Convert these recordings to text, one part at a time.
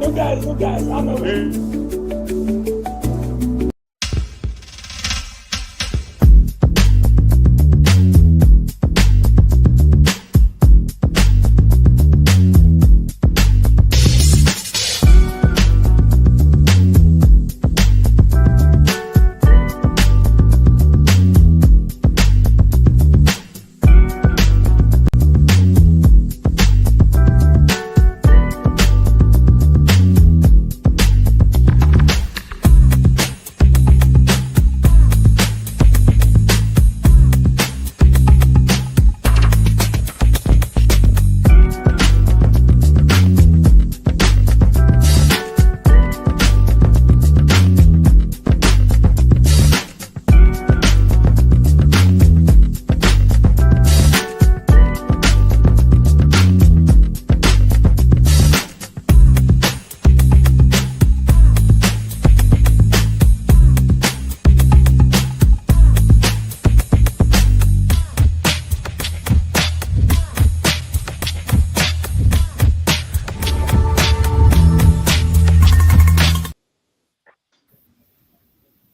them guys, I know.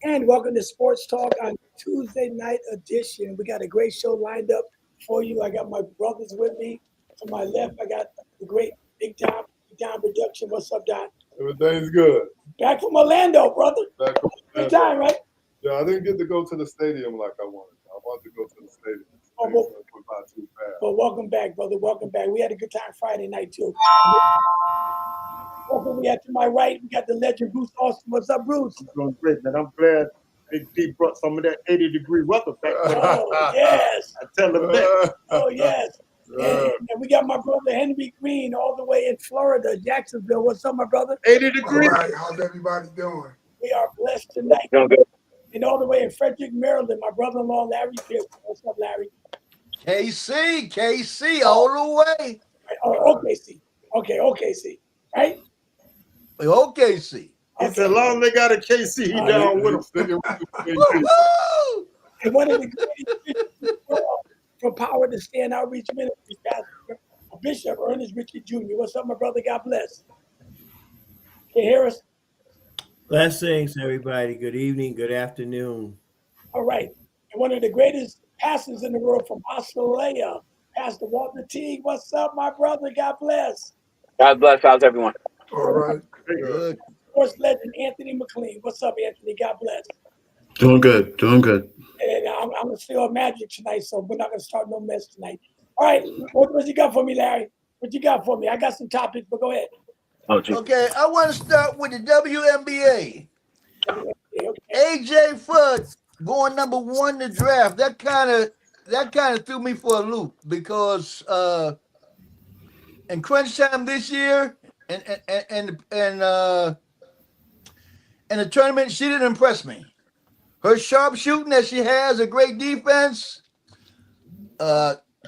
And welcome to Sports Talk on Tuesday night edition. We got a great show lined up for you. I got my brothers with me. To my left, I got the great Big Time Production. What's up, Don? Everything's good. Back from Orlando, brother. Back from Good time, right? Yeah, I didn't get to go to the stadium like I wanted. I wanted to go to the stadium. Well, welcome back, brother. Welcome back. We had a good time Friday night, too. We got to my right, we got the legend Bruce Austin. What's up, Bruce? I'm doing great, man. I'm glad Big D brought some of that 80-degree weather back. Oh, yes. I tell them that. Oh, yes. And we got my brother Henry Green all the way in Florida, Jacksonville. What's up, my brother? 80 degrees. All right, how's everybody doing? We are blessed tonight. And all the way in Frederick, Maryland, my brother-in-law, Larry Pierce. What's up, Larry? KC, all the way. Oh, OKC. Okay, OKC. Right? OKC. He said, long as they got a KC, he down with them. And one of the greatest from Power to Stand Outreach Ministries, Bishop Ernest Richard Jr. What's up, my brother? God bless. Can you hear us? Blessings, everybody. Good evening, good afternoon. All right. And one of the greatest pastors in the world from Australia, Pastor Walter Teague. What's up, my brother? God bless. God bless. How's everyone? All right. Good. Sports legend Anthony McLean. What's up, Anthony? God bless. Doing good. And I'm still a Magic tonight, so we're not going to start no mess tonight. All right. What you got for me, Larry? What you got for me? I got some topics, but go ahead. Okay, I want to start with the WNBA. AJ Fudd going number 1 in the draft. That kind of threw me for a loop because in crunch time this year and the tournament, she didn't impress me. Her sharp shooting that she has, a great defense.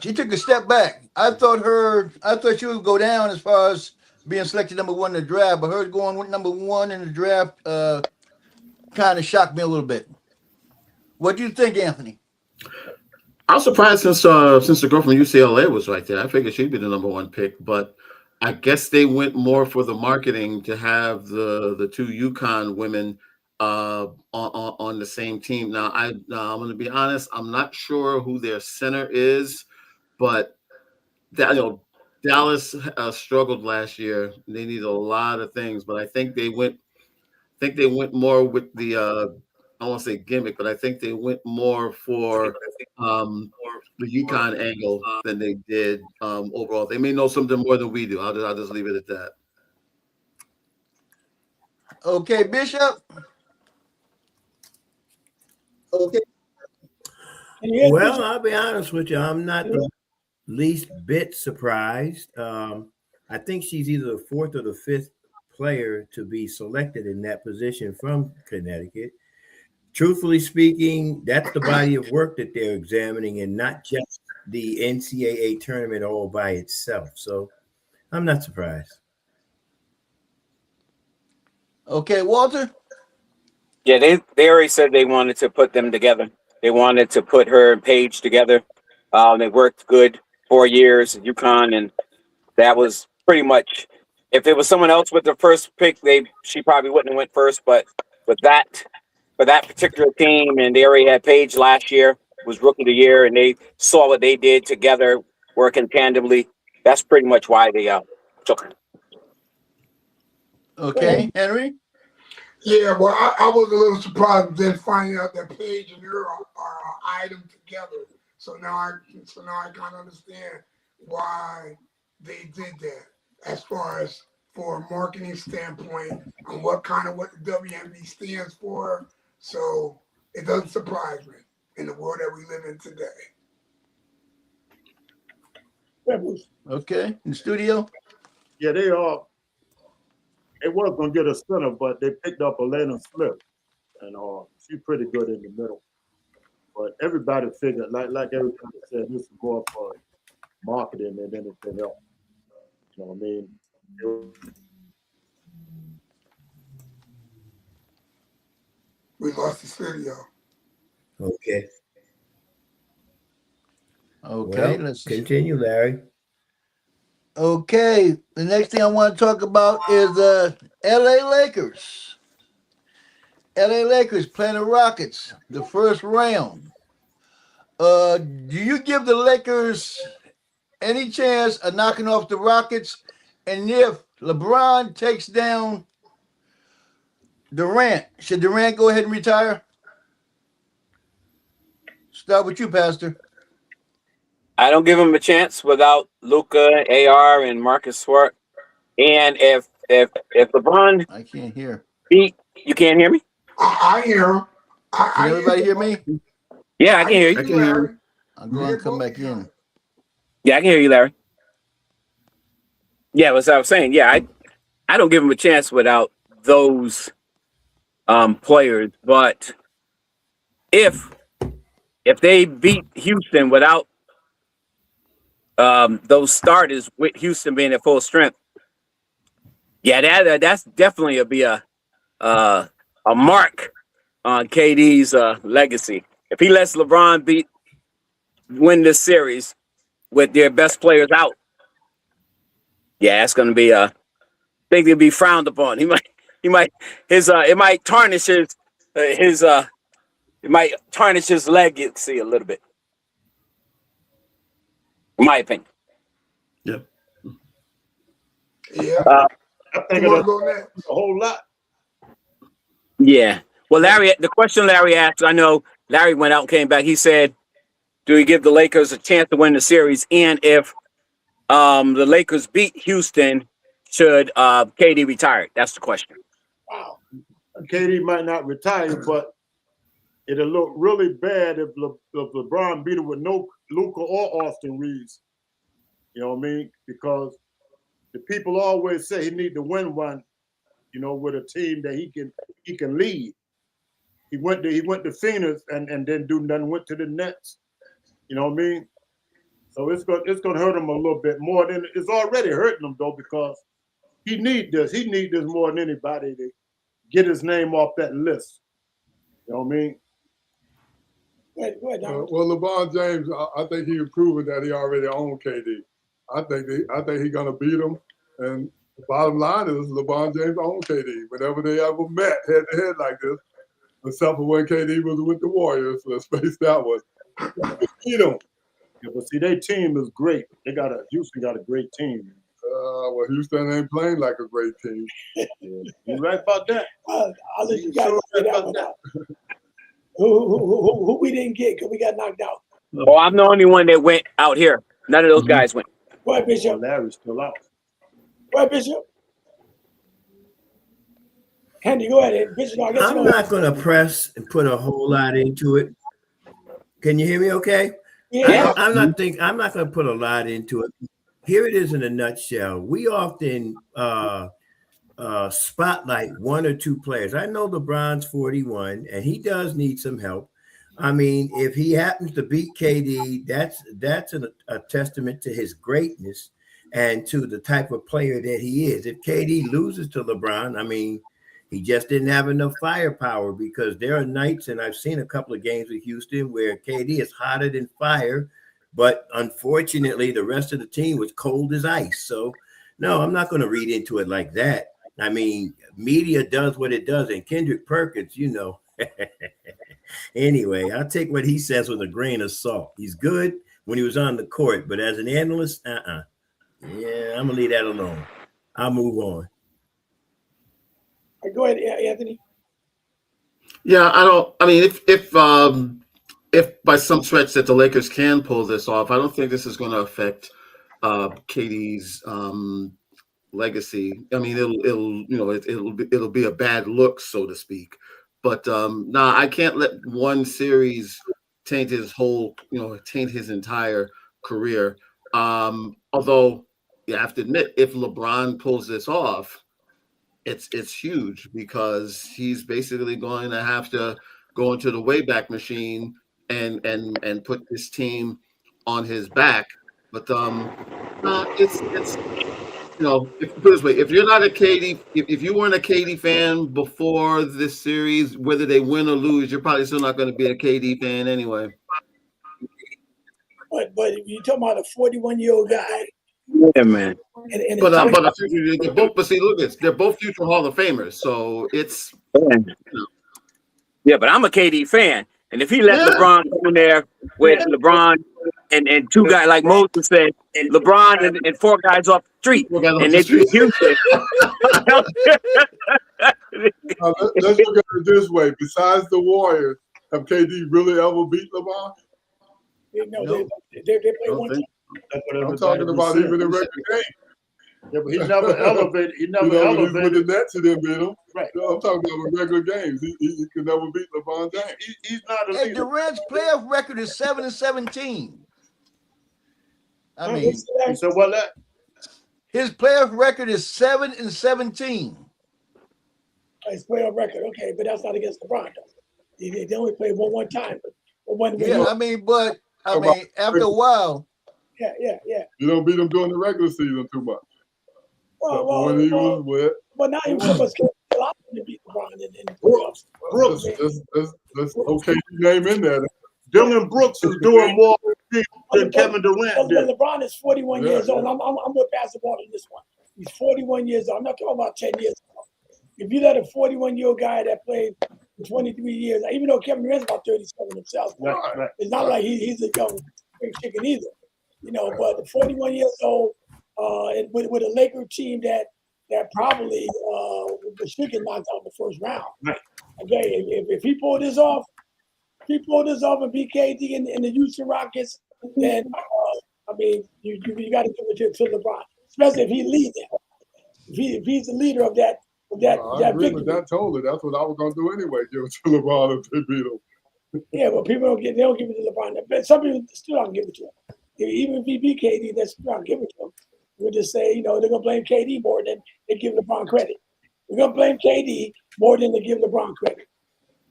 She took a step back. I thought she would go down as far as being selected number 1 in the draft, but her going with number 1 in the draft kind of shocked me a little bit. What do you think, Anthony? I was surprised since the girl from UCLA was right there. I figured she'd be the number 1 pick, but I guess they went more for the marketing to have the two UConn women on the same team. Now, I'm going to be honest. I'm not sure who their center is, but Dallas struggled last year. They need a lot of things, but I think they went more with the I won't say gimmick, but I think they went more for the UConn angle than they did overall. They may know something more than we do. I'll just leave it at that. Okay, Bishop. Okay. Well, I'll be honest with you. I'm not the least bit surprised. I think she's either the 4th or the 5th player to be selected in that position from Connecticut. Truthfully speaking, that's the body of work that they're examining and not just the NCAA tournament all by itself. So I'm not surprised. Okay, Walter? Yeah, they already said they wanted to put them together. They wanted to put her and Paige together. They worked good 4 years at UConn, and that was pretty much If it was someone else with the first pick, she probably wouldn't have went first. But with that, for that particular team, and they already had Paige last year, was rookie of the year, and they saw what they did together, working tandemly. That's pretty much why they took her. Okay, Henry. Yeah, well, I was a little surprised then finding out that Paige and her are an item together. So now I kind of understand why they did that as far as for a marketing standpoint and what the WMD stands for. So it doesn't surprise me in the world that we live in today. Okay, in the studio. Yeah, they was gonna get a center, but they picked up Elena Smith, and she's pretty good in the middle. But everybody figured, like everybody said, this is more for marketing than anything else. You know what I mean? We lost the studio. Okay. Okay, Well, let's continue, Larry. Okay, the next thing I want to talk about is the LA Lakers. LA Lakers playing the Rockets, the first round. Do you give the Lakers any chance of knocking off the Rockets? And if LeBron takes down Durant, should Durant go ahead and retire? Start with you, Pastor. I don't give him a chance without Luka, AR, and Marcus Smart. And if LeBron I can't hear. beat, you can't hear me? I hear him. Can everybody hear me? Yeah, I can hear you. I can hear you. I'm going to come back in. Yeah, I can hear you, Larry. Yeah, as I was saying, yeah, I don't give him a chance without those players. But if they beat Houston without those starters, with Houston being at full strength, yeah, that's definitely be a mark on KD's legacy. If he lets LeBron win this series with their best players out, yeah, it's going to be a thing to be frowned upon. It might tarnish his legacy a little bit, in my opinion. Yep. Yeah. I think You want to it's go next? a whole lot. Yeah. Well, Larry, the question Larry asked, I know Larry went out and came back. He said, "Do we give the Lakers a chance to win the series? And if the Lakers beat Houston, should KD retire?" That's the question. Wow. KD might not retire, but it'll look really bad if LeBron beat him with no Luka or Austin Reeves. You know what I mean? Because the people always say he need to win one, with a team that he can lead. He went to Phoenix and then do nothing, went to the Nets. You know what I mean? So it's gonna hurt him a little bit more than it's already hurting him though, because he need this. He need this more than anybody to get his name off that list. You know what I mean? Go ahead, Don. Well, LeBron James, I think he's proven that he already owned KD. I think he's gonna beat him. And the bottom line is LeBron James owned KD. Whenever they ever met head to head like this, except for when KD was with the Warriors, let's face that one. Beat him. Yeah, but see, their team is great. Houston got a great team. Well, Houston ain't playing like a great team. Yeah. You right about that? I'll let you guys say that one out. Who we didn't get because we got knocked out? Oh, I'm the only one that went out here. None of those guys went. Go ahead, Bishop. Larry's still out. Go ahead, Bishop. Henry, go ahead. Bishop, I guess I'm not going to press and put a whole lot into it. Can you hear me okay? Yeah. I'm not going to put a lot into it. Here it is in a nutshell. We often spotlight one or two players. I know LeBron's 41, and he does need some help. I mean, if he happens to beat KD, that's a testament to his greatness and to the type of player that he is. If KD loses to LeBron, I mean, he just didn't have enough firepower, because there are nights, and I've seen a couple of games with Houston where KD is hotter than fire, but unfortunately the rest of the team was cold as ice. So No, I'm not going to read into it like that. I mean, media does what it does, and Kendrick Perkins, you know. Anyway, I'll take what he says with a grain of salt. He's good when he was on the court, but as an analyst, yeah, I'm gonna leave that alone. I'll move on. Go ahead, Anthony. Yeah, I mean, if by some stretch that the Lakers can pull this off, I don't think this is going to affect KD's legacy. I mean, it'll be a bad look, so to speak. But I can't let one series taint his entire career. Although you have to admit, if LeBron pulls this off, it's huge, because he's basically going to have to go into the Wayback Machine and put this team on his back. But it's if put it this way, if you're not a KD, if you weren't a KD fan before this series, whether they win or lose, you're probably still not going to be a KD fan anyway. But you're talking about a 41-year-old guy. Yeah, man. They're both. But see, look at this. They're both future Hall of Famers. So it's. Yeah, but I'm a KD fan, and if he let LeBron come in there with LeBron and two guys, like Moses said, LeBron and four guys off the street, and they beat Houston. Let's look at it this way. Besides the Warriors, have KD really ever beat LeBron? No, they play one time. I'm talking about even in regular games. Yeah, but he never elevated. He never elevated. With the Nets, he didn't beat him. Right. I'm talking about in regular games. He could never beat LeBron James. He's not a And leader. Durant's playoff record is 7-17. I mean, So what? That his playoff record is 7-17. His playoff record, okay, but that's not against LeBron. They only played one time. Yeah, I mean, after a while. Yeah. You don't beat him during the regular season too much. When he was with. But now he was supposed to beat LeBron in the playoffs. Brooks. Let's okay name in there. Dylan Brooks is doing more than Kevin Durant did. LeBron is 41 years old. I'm with basketball in this one. He's 41 years old. I'm not talking about 10 years ago. If you let a 41-year-old guy that played for 23 years, even though Kevin Durant's about 37 himself, Right. it's not like he's a young spring chicken either. But 41 years old, and with a Laker team that probably should get knocked out in the first round. Right. Okay, if he pulled this off, and beat KD in the Houston Rockets, then you got to give it to LeBron, especially if he leads it. If he's the leader of that I agree with that totally. That's what I was going to do anyway. Give it to LeBron if they beat him. Yeah, but people don't give it to LeBron. But some people still don't give it to him. Even if he beat KD, they still don't give it to him. We'll just say, they're going to blame KD more than they give LeBron credit. We're going to blame KD more than they give LeBron credit.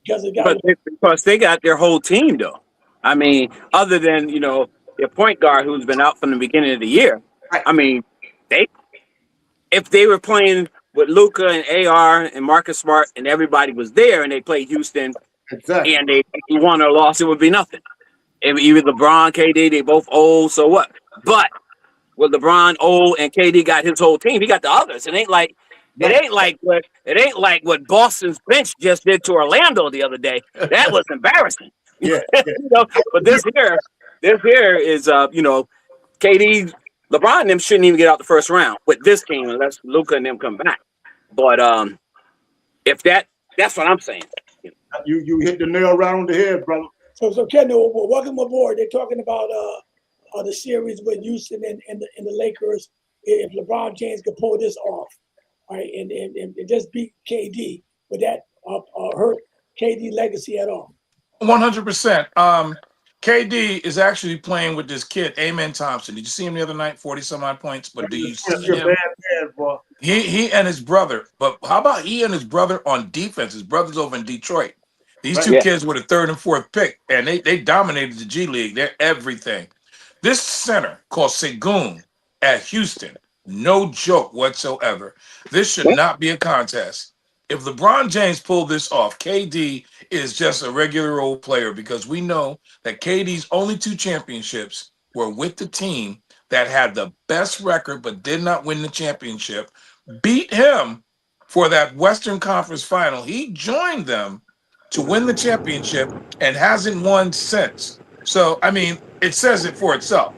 Because they got their whole team, though. I mean, other than, their point guard who's been out from the beginning of the year. I mean, if they were playing with Luka and AR and Marcus Smart and everybody was there and they played Houston and they won or lost, it would be nothing. If either LeBron, KD, they both old, so what? But with LeBron old and KD got his whole team, he got the others. It ain't like what Boston's bench just did to Orlando the other day. That was embarrassing. Yeah. But this here is KD, LeBron and them shouldn't even get out the first round with this team unless Luka and them come back. But if that's what I'm saying. You hit the nail right on the head, brother. So Kendall, welcome aboard. They're talking about the series with Houston and the Lakers. If LeBron James could pull this off, right, and just beat KD, would that hurt KD legacy at all? 100%. KD is actually playing with this kid, Amen Thompson. Did you see him the other night? 40-some-odd points. But do you see him? Bad man, boy. He and his brother. But how about he and his brother on defense? His brother's over in Detroit. These two kids were the third and fourth pick, and they dominated the G League. They're everything. This center called Segun at Houston, no joke whatsoever. This should not be a contest. If LeBron James pulled this off, KD is just a regular old player, because we know that KD's only two championships were with the team that had the best record but did not win the championship, beat him for that Western Conference final. He joined them to win the championship and hasn't won since. So, I mean, it says it for itself.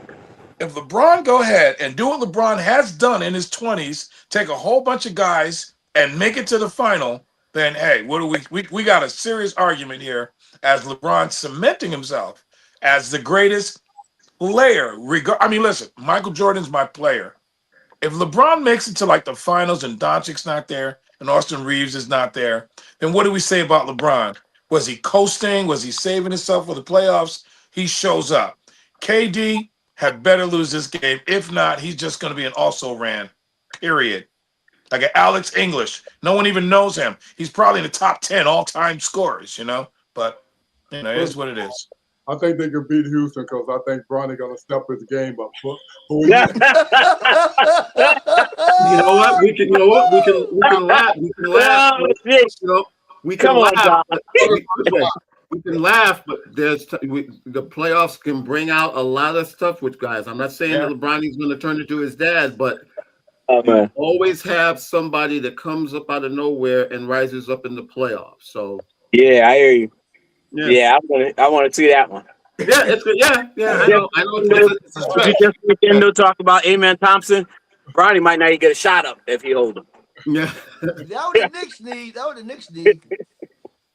If LeBron go ahead and do what LeBron has done in his 20s, take a whole bunch of guys and make it to the final, then hey, what do we got a serious argument here as LeBron cementing himself as the greatest player. I mean, listen, Michael Jordan's my player. If LeBron makes it to like the finals and Doncic's not there and Austin Reeves is not there, then what do we say about LeBron? Was he coasting? Was he saving himself for the playoffs? He shows up. KD had better lose this game. If not, he's just going to be an also-ran, period. Like an Alex English. No one even knows him. He's probably in the top 10 all-time scorers, you know? But, you know, it is what it is. I think they can beat Houston because I think Bronny gonna step his game up. You know what? We can laugh. We can laugh. You know, we can laugh. We can laugh, but the playoffs can bring out a lot of stuff with guys. I'm not saying that LeBron's going to turn into his dad, but you always have somebody that comes up out of nowhere and rises up in the playoffs. So yeah, I hear you. Yeah, I want to see that one. Yeah, it's good. Yeah. I know. It's a stretch. Just talk about Amen Thompson. Bronny might not even get a shot up if he holds him. Yeah, that was the Knicks need. That was the Knicks need.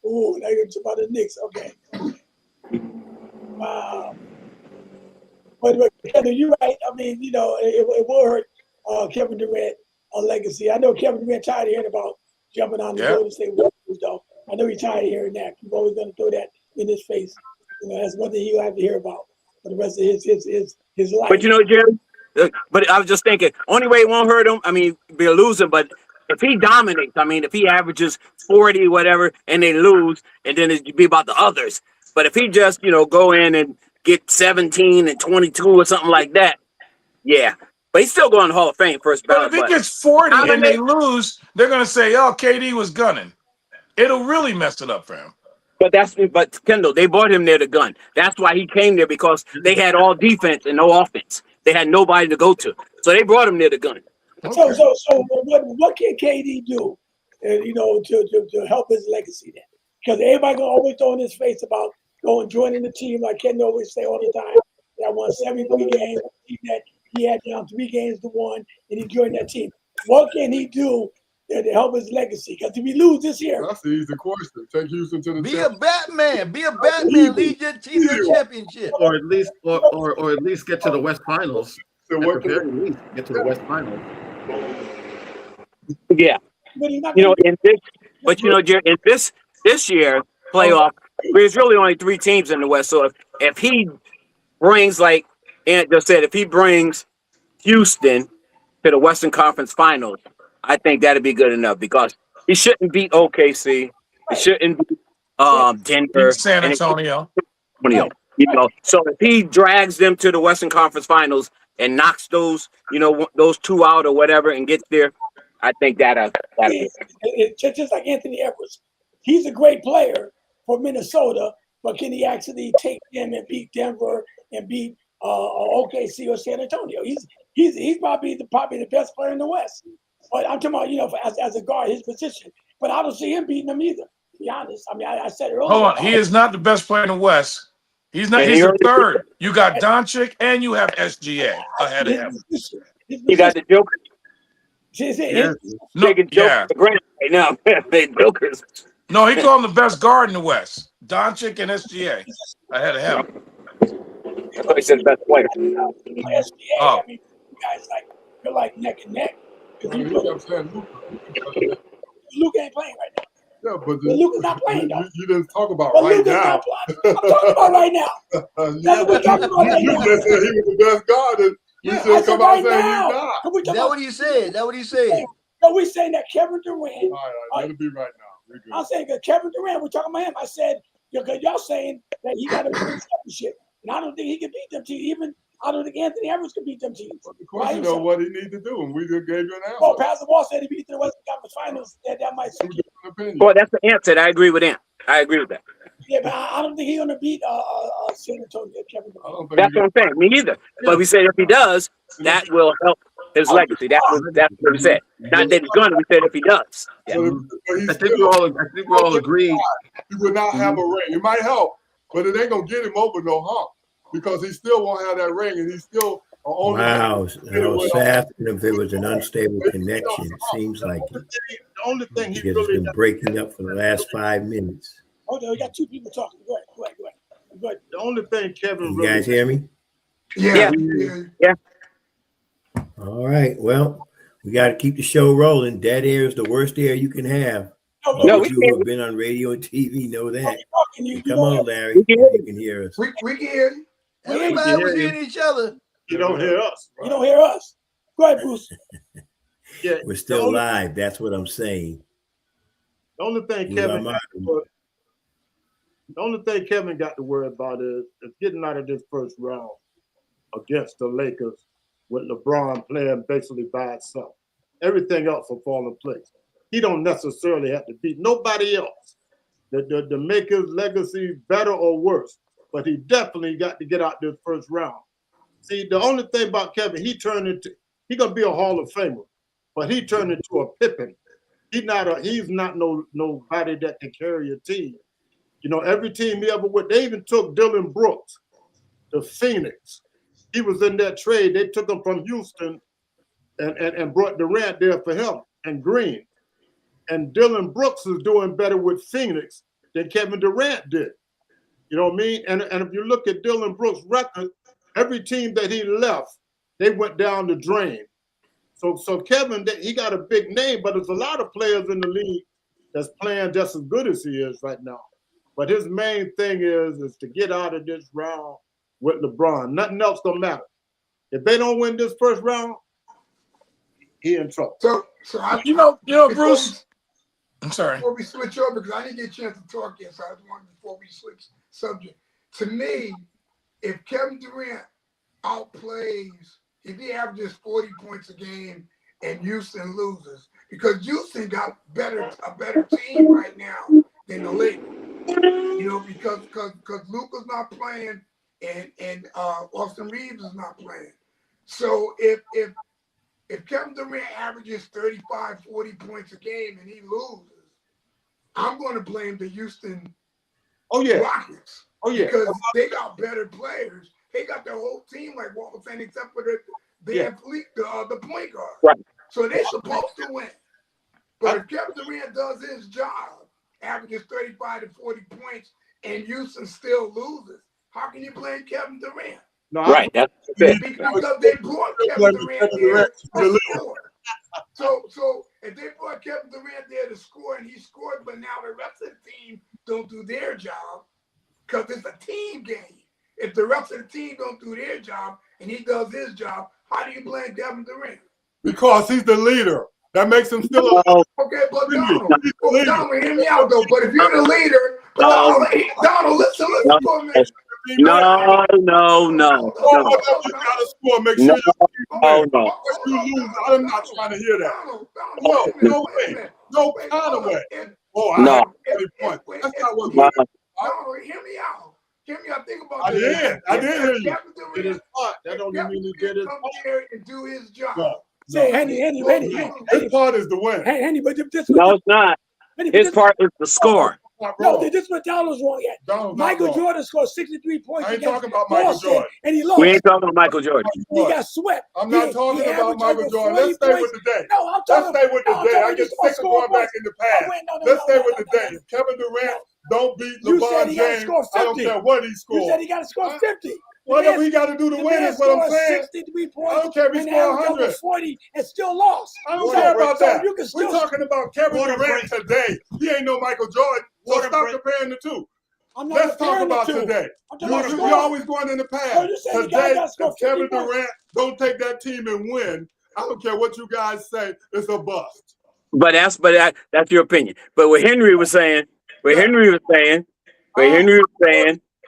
Oh, now you're talking about the Knicks. Okay. Wow. But Kevin, you're right. I mean, you know, it will hurt Kevin Durant legacy. I know Kevin Durant tired of hearing about jumping on the Golden State Warriors, though. I know he's tired of hearing that. He's always going to throw that in his face. You know, that's one thing he'll have to hear about for the rest of his life. But you know, Jerry, but I was just thinking, only way it won't hurt him, I mean, be a loser, but if he dominates, I mean, if he averages 40, whatever, and they lose, and then it'd be about the others. But if he just, you know, go in and get 17 and 22 or something like that, yeah. But he's still going to Hall of Fame first ballot. But if he gets 40 and they lose, they're going to say, oh, KD was gunning. It'll really mess it up for him. But Kendall, they brought him there to gun. That's why he came there, because they had all defense and no offense. They had nobody to go to. So they brought him there to gun. Okay. So what can KD do, you know, to help his legacy then? Because everybody gonna always throw in his face about joining the team, like Ken always say all the time. That won 73 games, that he had down 3 games to 1, and he joined that team. What can he do to help his legacy? Because if we lose this year, that's the easy question. Take Houston to the Be a Batman. Lead your team to the championship, or at least get to the West Finals. So at the very least, get to the West Finals. Yeah, you know, in this year playoff, there's really only 3 teams in the West. So if he brings, like Ant just said, if he brings Houston to the Western Conference Finals, I think that'd be good enough, because he shouldn't beat OKC, he shouldn't beat Denver, San Antonio. You know, so if he drags them to the Western Conference Finals and knocks those 2 out or whatever and gets there, I think that'll just like Anthony Edwards, he's a great player for Minnesota, but can he actually take them and beat Denver and beat OKC or San Antonio? He's probably the best player in the West. But I'm talking about, you know, as a guard, his position. But I don't see him beating them either, to be honest. I mean, I said earlier. Hold on. He is not the best player in the West. He's not. He's the third. You got Doncic and you have SGA ahead of him. You got the Joker. Right now. Jokers. No, he called him the best guard in the West. Doncic and SGA ahead of him. I thought he said best player. SGA, I mean, you guys you're like neck and neck. Luka ain't playing right now. Yeah, but Luka's not playing though. You didn't talk about but right Luka's now. I'm talking about right now. That's what we're talking about right now. You just said he was the best guard, and we should come out saying he's not. That what he said. That what he said. No, we're saying that Kevin Durant. All right, let it be right now. I'm saying that Kevin Durant, we're talking about him. I said, y'all saying that he got a championship, and I don't think he can beat them teams. Even I don't think Anthony Edwards can beat them teams. Of course, you know what he needs to do, and we just gave you an answer. Well, Pastor Wall said he beat the Western Conference Finals. That might. Well, that's the answer. I agree with Ant. I agree with that. Yeah, but I don't think he's gonna beat San Antonio. Kevin I Durant. don't think That's he what I'm saying. Me neither. But we said if he does, that will help his legacy. That's what we said. Not that he's gonna. We said if he does. Yeah. but he I think still we all agree. he would not have a ring. It might help, but it ain't gonna get him over no hump because he still won't have that ring, and he's still only. Wow, I was asking if there was an unstable connection. It seems like it, The only thing he because it's really been breaking up for the last 5 minutes. Oh, no, we got two people talking. Go ahead. the only thing Kevin You really guys hear me? Yeah. Yeah. All right. Well, we got to keep the show rolling. Dead air is the worst air you can have. No, No, Those we of you can't. who have been on radio and TV know that. You Come don't on, hear- Larry. We can If hear you can hear us. We can hear you. Everybody was hearing each other. you don't hear us. You don't hear us. Go ahead, Bruce. Yeah, We're the still only, live. That's what I'm saying. the only thing Who's our Kevin moderator? the only thing Kevin got to worry about is getting out of this first round against the Lakers with LeBron playing basically by itself. Everything else will fall in place. He don't necessarily have to beat nobody else to make his legacy better or worse, but he definitely got to get out this first round. See, the only thing about Kevin, he's gonna be a Hall of Famer, but he turned into a Pippen. He's not nobody that can carry a team. You know, every team he ever went, they even took Dylan Brooks to Phoenix. He was in that trade. They took him from Houston and brought Durant there for him and Green. And Dylan Brooks is doing better with Phoenix than Kevin Durant did. You know what I mean? And if you look at Dylan Brooks' record, every team that he left, they went down the drain. So Kevin, he got a big name, but there's a lot of players in the league that's playing just as good as he is right now. But his main thing is to get out of this round with LeBron. Nothing else gonna matter. If they don't win this first round, he in trouble. So You know, Bruce. I'm sorry. Before we switch over, because I didn't get a chance to talk yet, so I just wanted before we switch subject. To me, if Kevin Durant outplays, if he averages 40 points a game and Houston loses, because Houston got a better team right now than the Lakers. You know, because Luka's not playing and Austin Reeves is not playing. So if Kevin Durant averages 35, 40 points a game and he loses, I'm going to blame the Houston Rockets. Because they got better players. They got their whole team, like Walt was saying, except for the point guard. Right. So they're supposed to win. But if Kevin Durant does his job, averages 35 to 40 points, and Houston still loses, how can you blame Kevin Durant? No, Right. That's it. Because they brought Kevin Durant there to score. So if they brought Kevin Durant there to score and he scored, but now the rest of the team don't do their job, because it's a team game. If the rest of the team don't do their job and he does his job, how do you blame Kevin Durant? Because he's the leader. That makes him still a Okay, but Donald, hear me out though. But if you're the leader, Donald, listen for a minute. No. gotta score. Make sure No. you lose. I'm not trying to hear that. No way. No kind of way. Oh, I No. have 30 points. That's not what No. Donald, hear me out. Hear me out. Think about I this. did. I did hear you. Kevin did Durant, his part. That don't even mean he did his come part. there and do his job. No. Say, Henny. His part is to win. Henny, but this No, it's not. His part is the score. Not No, wrong. this is what Donald's wrong at. Donald's not Michael wrong. Jordan scored 63 points I ain't against talking about Michael Boston, Jordan. and he lost. We ain't talking about Michael Jordan. He got swept. I'm not talking He about averaged Michael over Jordan. 40 Let's stay with points. the day. No, I'm Let's talking. stay with the I'm day. talking I get about sick of going back in the past. Let's stay with the day. If Kevin Durant don't beat You said LeBron he gotta James, score I don't 50. care what he You scores. said he got to score 50. Whatever he got to do to win is what I'm saying. 63 I points don't care if he and scored averaged over 100. 40 and still lost. I don't care about that. You can We're still. talking about Kevin Durant today. He ain't no Michael Jordan. So stop comparing the two. I'm not Let's talk comparing the about two. today. I'm talking about You're scoring. always going in the No, past. you said the guy Today, gotta score if Kevin 50 points. Durant don't take that team and win, I don't care what you guys say, it's a bust. But that's your opinion. But what Henry was saying,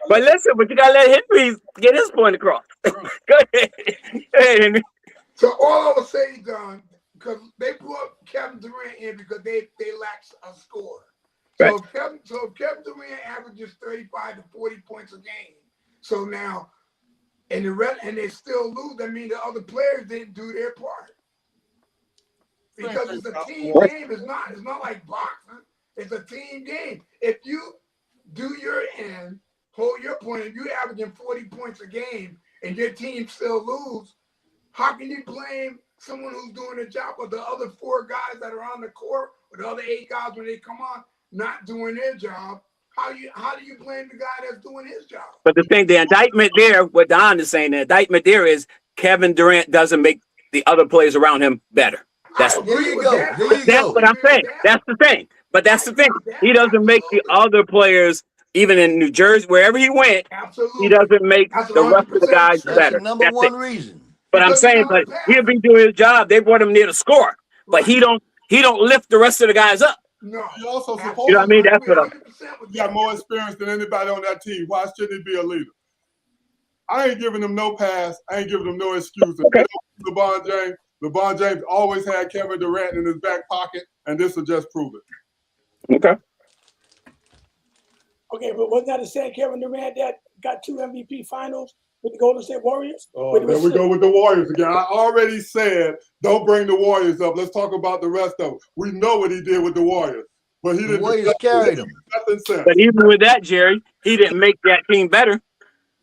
but listen, but you gotta let Henry get his point across. Go ahead. Go ahead, Henry. So all I was saying, Don, because they brought Kevin Durant in because they lacked a scorer. So if Kevin Durant averages 35 to 40 points a game, so now and they still lose, that means the other players didn't do their part. Because it's a team game. It's not like boxing. It's a team game. If you do your end, hold your point, and you're averaging 40 points a game and your team still lose, how can you blame someone who's doing the job of the other 4 guys that are on the court or the other 8 guys when they come on not doing their job? How do you blame the guy that's doing his job? But the indictment there, what Don is saying, the indictment there is Kevin Durant doesn't make the other players around him better. That's There you go. That's what I'm saying. That's the thing. But that's the thing. He doesn't make the other players, even in New Jersey, wherever he went, he doesn't make the rest of the guys That's better. the number That's one it. reason. But I'm saying, but he'll be doing his job. They brought him near the score, but he don't lift the rest of the guys up. No. He also supposed You know what I mean? That's what I'm. He got more experience than anybody on that team. Why shouldn't he be a leader? I ain't giving him no pass. I ain't giving him no excuse. Okay. LeBron James always had Kevin Durant in his back pocket, and this will just prove it. Okay. Okay, but wasn't that the same Kevin Durant that got 2 MVP finals with the Golden State Warriors? Oh, there we go with the Warriors again. I already said don't bring the Warriors up. Let's talk about the rest of them. We know what he did with the Warriors, but he didn't. Warriors carried him. But even with that, Jerry, he didn't make that team better.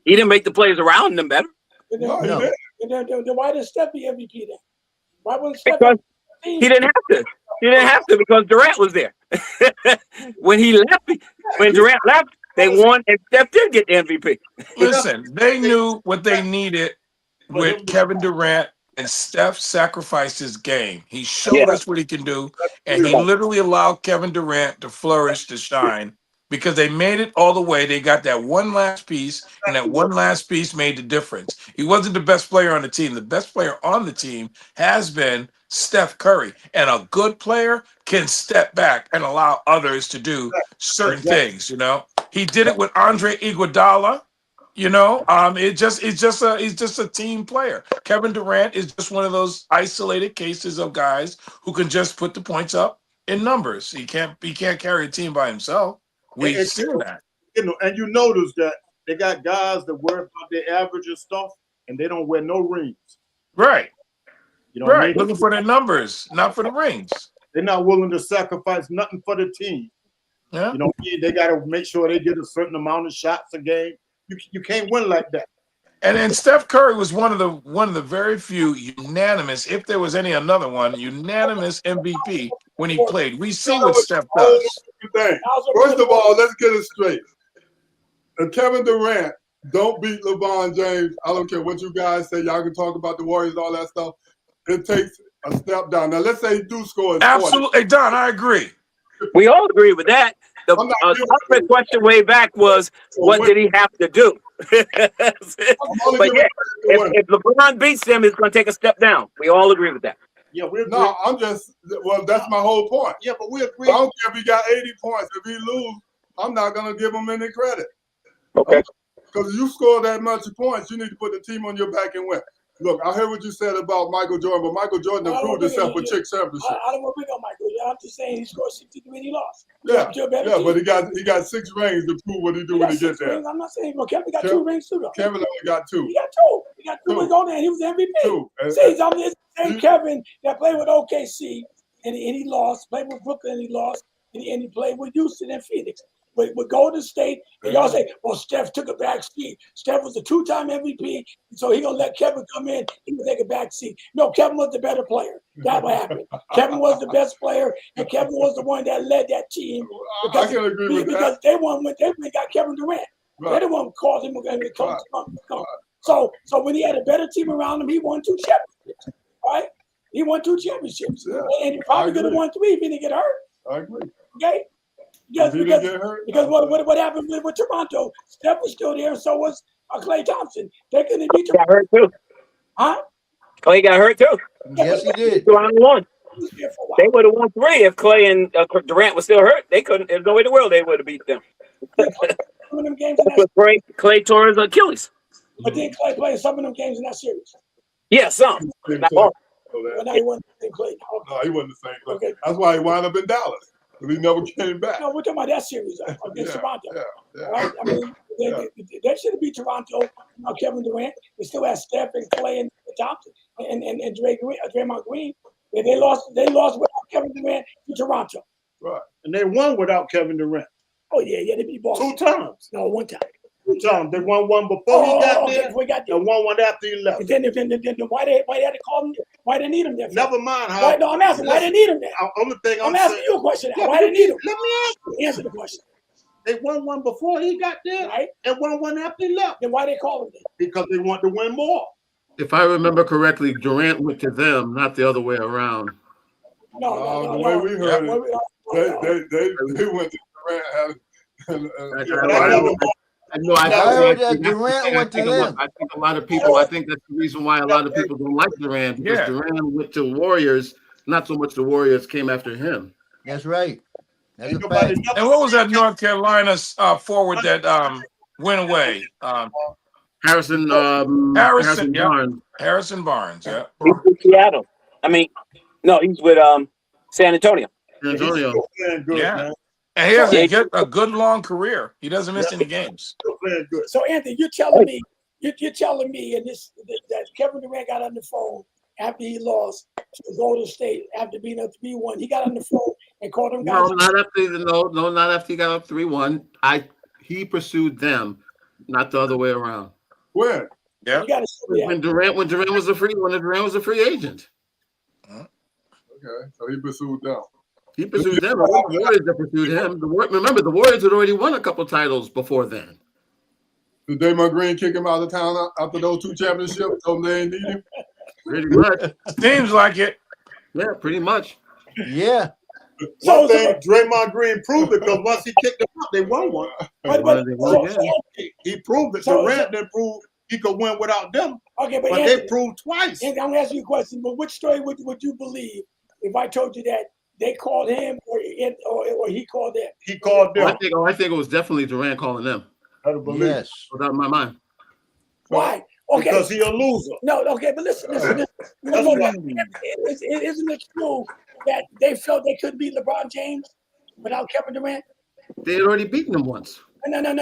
He didn't make the players around them better. No, he didn't. Then why did Steph be MVP then? Why wasn't Steph? Because he didn't have to. He didn't have to because Durant was there. When Durant left, they won, and Steph did get the MVP. Listen, they knew what they needed with Kevin Durant, and Steph sacrificed his game. He showed us what he can do, and he literally allowed Kevin Durant to flourish, to shine, because they made it all the way. They got that one last piece, and that one last piece made the difference. He wasn't the best player on the team. The best player on the team has been Steph Curry, and a good player can step back and allow others to do certain things. You know, he did it with Andre Iguodala. You know, he's just a team player. Kevin Durant is just one of those isolated cases of guys who can just put the points up in numbers. He can't carry a team by himself. We've seen that. You know, and you notice that they got guys that worry about their average and stuff, and they don't wear no rings. Right. You know what I mean? Looking for their numbers, not for the rings. They're not willing to sacrifice nothing for the team. Yeah. You know, they got to make sure they get a certain amount of shots a game. You can't win like that. And Steph Curry was one of the very few unanimous, if there was another one, unanimous MVP when he played. We see what Steph does. First of all, let's get it straight. If Kevin Durant don't beat LeBron James, I don't care what you guys say. Y'all can talk about the Warriors, all that stuff. It takes a step down. Now, let's say he do score his 40. Absolutely, Don, I agree. We all agree with that. The ultimate question way back was, what did he have to do? But yeah, if LeBron beats them, it's going to take a step down. We all agree with that. Yeah, we agree. No, that's my whole point. Yeah, but we agree. I don't care if he got 80 points. If he lose, I'm not going to give him any credit. Okay. Because you score that much points, you need to put the team on your back and win. Look, I heard what you said about Michael Jordan, but Michael Jordan improved himself with Chick Championship. I don't want to pick on Michael. I'm just saying he scored 63 and he lost. Yeah, but he got 6 rings to prove what he do when he gets there. I'm not saying, well, Kevin got 2 rings too, though. Kevin only got 2. He got 2. He got 2 rings on there, and he was MVP. 2. See, it's the same Kevin that played with OKC, and he lost, played with Brooklyn, and he lost, and he played with Houston and Phoenix. With Golden State, and y'all say, well, Steph took a back seat. Steph was a 2-time MVP, so he gonna let Kevin come in. He can take a back seat. No, Kevin was the better player. That what happened. Kevin was the best player, and Kevin was the one that led that team. I can agree with that. Because they won when they got Kevin Durant. Right. They didn't want to call him to come. So when he had a better team around him, he won 2 championships. Right? He won 2 championships, and he probably could have won 3 if he didn't get hurt. I agree. Okay. Yes, because what happened with Toronto? Steph was still there, and so was Klay Thompson. They couldn't beat Got hurt too. Huh? Clay got hurt too. Yes, he did. They would have won 3 if Clay and Durant was still hurt. They couldn't. There's no way in the world they would have beat them. Some of them games in that Clay tore his Achilles. But then Clay played some of them games in that series. Yeah, some. Not all. But now he wasn't the same Clay. No, he wasn't the same Clay. Okay. That's why he wound up in Dallas. But he never came back. No, we're talking about that series against Toronto. Yeah. Right? I mean, they should have beat Toronto. Kevin Durant. They still had Steph and Clay and Thompson and Draymond Green. They lost without Kevin Durant to Toronto. Right. And they won without Kevin Durant. Oh yeah, they beat Boston 2 times. No, 1 time. 2 times. They won one before he got there, before he got there. and won after he left. And then why they had to call him? Why they need him there? Never mind how. No, I'm asking why they need him there. Only thing I'm asking you a question. Now. Why they need him? Let me ask you. Answer the question. They won one before he got there, Right? and won one after he left. Then why they call him there? Because they want to win more. If I remember correctly, Durant went to them, not the other way around. No. The way we heard it, they went to Durant. I heard that Durant went to them. I think a lot of people. I think that's the reason why a lot of people don't like Durant, because Durant went to Warriors. Not so much the Warriors came after him. That's right. That's a fact. And what was that North Carolina forward that went away? Harrison Barnes. Harrison Barnes. Yeah. He's with Seattle. I mean, no, he's with San Antonio. San Antonio. Good, Yeah. man. And he has a good long career. He doesn't miss any games. Good. So Anthony, you're telling me, and that Kevin Durant got on the phone after he lost to Golden State after being up 3-1. He got on the phone and called them guys. Not after he got up 3-1. He pursued them, not the other way around. When? Yeah. When Durant was a free agent. Okay, so he pursued them. He pursued them. The Warriors that pursued him. Remember, the Warriors had already won a couple titles before then. Did Draymond Green kick him out of town after those 2 championships? Told him they ain't need him? Pretty much. Seems like it. Yeah, pretty much. Yeah. One thing Draymond Green proved it, because once he kicked them out, they won one. He proved it. Durant didn't prove he could win without them. Okay, but Anthony, they proved twice. And I'm gonna ask you a question. But which story would you believe if I told you that they called him or he called them? He called them. I think it was definitely Durant calling them. I don't believe yes. Without my mind. Why? Okay. Because he a loser. No, okay, but listen. Isn't it true that they felt they couldn't beat LeBron James without Kevin Durant? They had already beaten him once. No. No.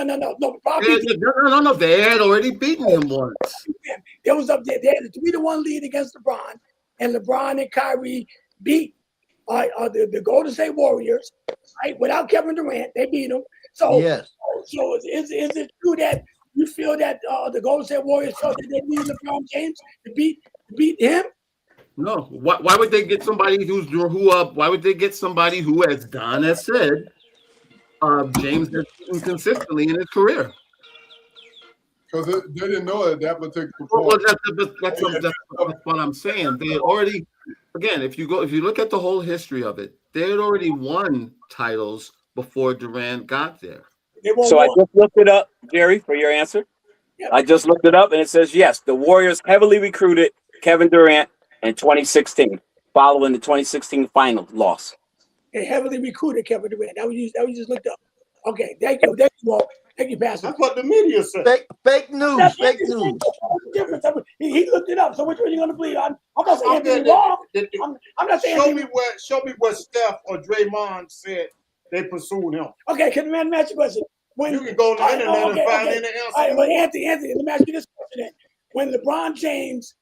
They had already beaten him once. They was up there. They had a 3-1 lead against LeBron, and LeBron and Kyrie beat the Golden State Warriors. Right, without Kevin Durant, they beat them. So, yes. So is it true that you feel that the Golden State Warriors felt that they needed LeBron James to beat him? No. Why would they get somebody why would they get somebody who, as Don has said, James has beaten consistently in his career? Because they didn't know at that particular point. Well, that's what I'm saying. They had already, again, if you look at the whole history of it, they had already won titles before Durant got there. So I just looked it up, Jerry, for your answer. Yeah. I just looked it up, and it says, yes, the Warriors heavily recruited Kevin Durant in 2016, following the 2016 final loss. They heavily recruited Kevin Durant. That was just looked up. Okay, thank you. Thank you, Pastor. That's what the media said. Fake news. Fake news. He looked it up. So which one are you going to believe? I'm not saying anything wrong. I'm not saying anything. Show me what Steph or Draymond said they pursued him. Okay, can I ask you a question? You can go on the internet and find any answer. All right, well, Anthony, let me ask you this question then. When LeBron James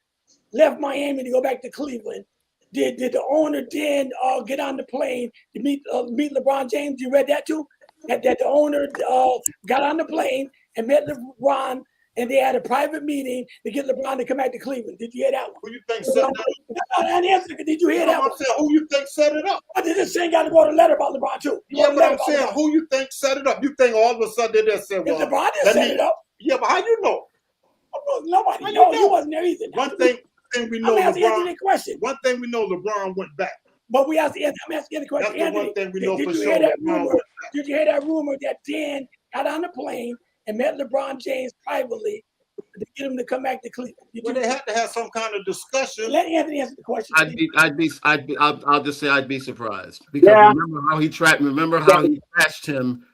left Miami to go back to Cleveland, did the owner then get on the plane to meet LeBron James? You read that too? That the owner got on the plane and met LeBron, and they had a private meeting to get LeBron to come back to Cleveland. Did you hear that one? Who you think set it up? Did you hear that one? I'm saying, who you think set it up? But this thing got to go to letter about LeBron too. Yeah, but I'm saying, who you think set it up? You think all of a sudden they just said, well, LeBron didn't set it up. Yeah, but how you know? Nobody knows. You wasn't there either. One thing we know, LeBron. One thing we know, LeBron went back. But we asked Anthony. I'm asking the question. That's the one thing we know for sure. Did you hear that rumor that Dan got on the plane and met LeBron James privately to get him to come back to Cleveland? Well, they had to have some kind of discussion. Let Anthony answer the question. I'll just say I'd be surprised, because remember how he trashed him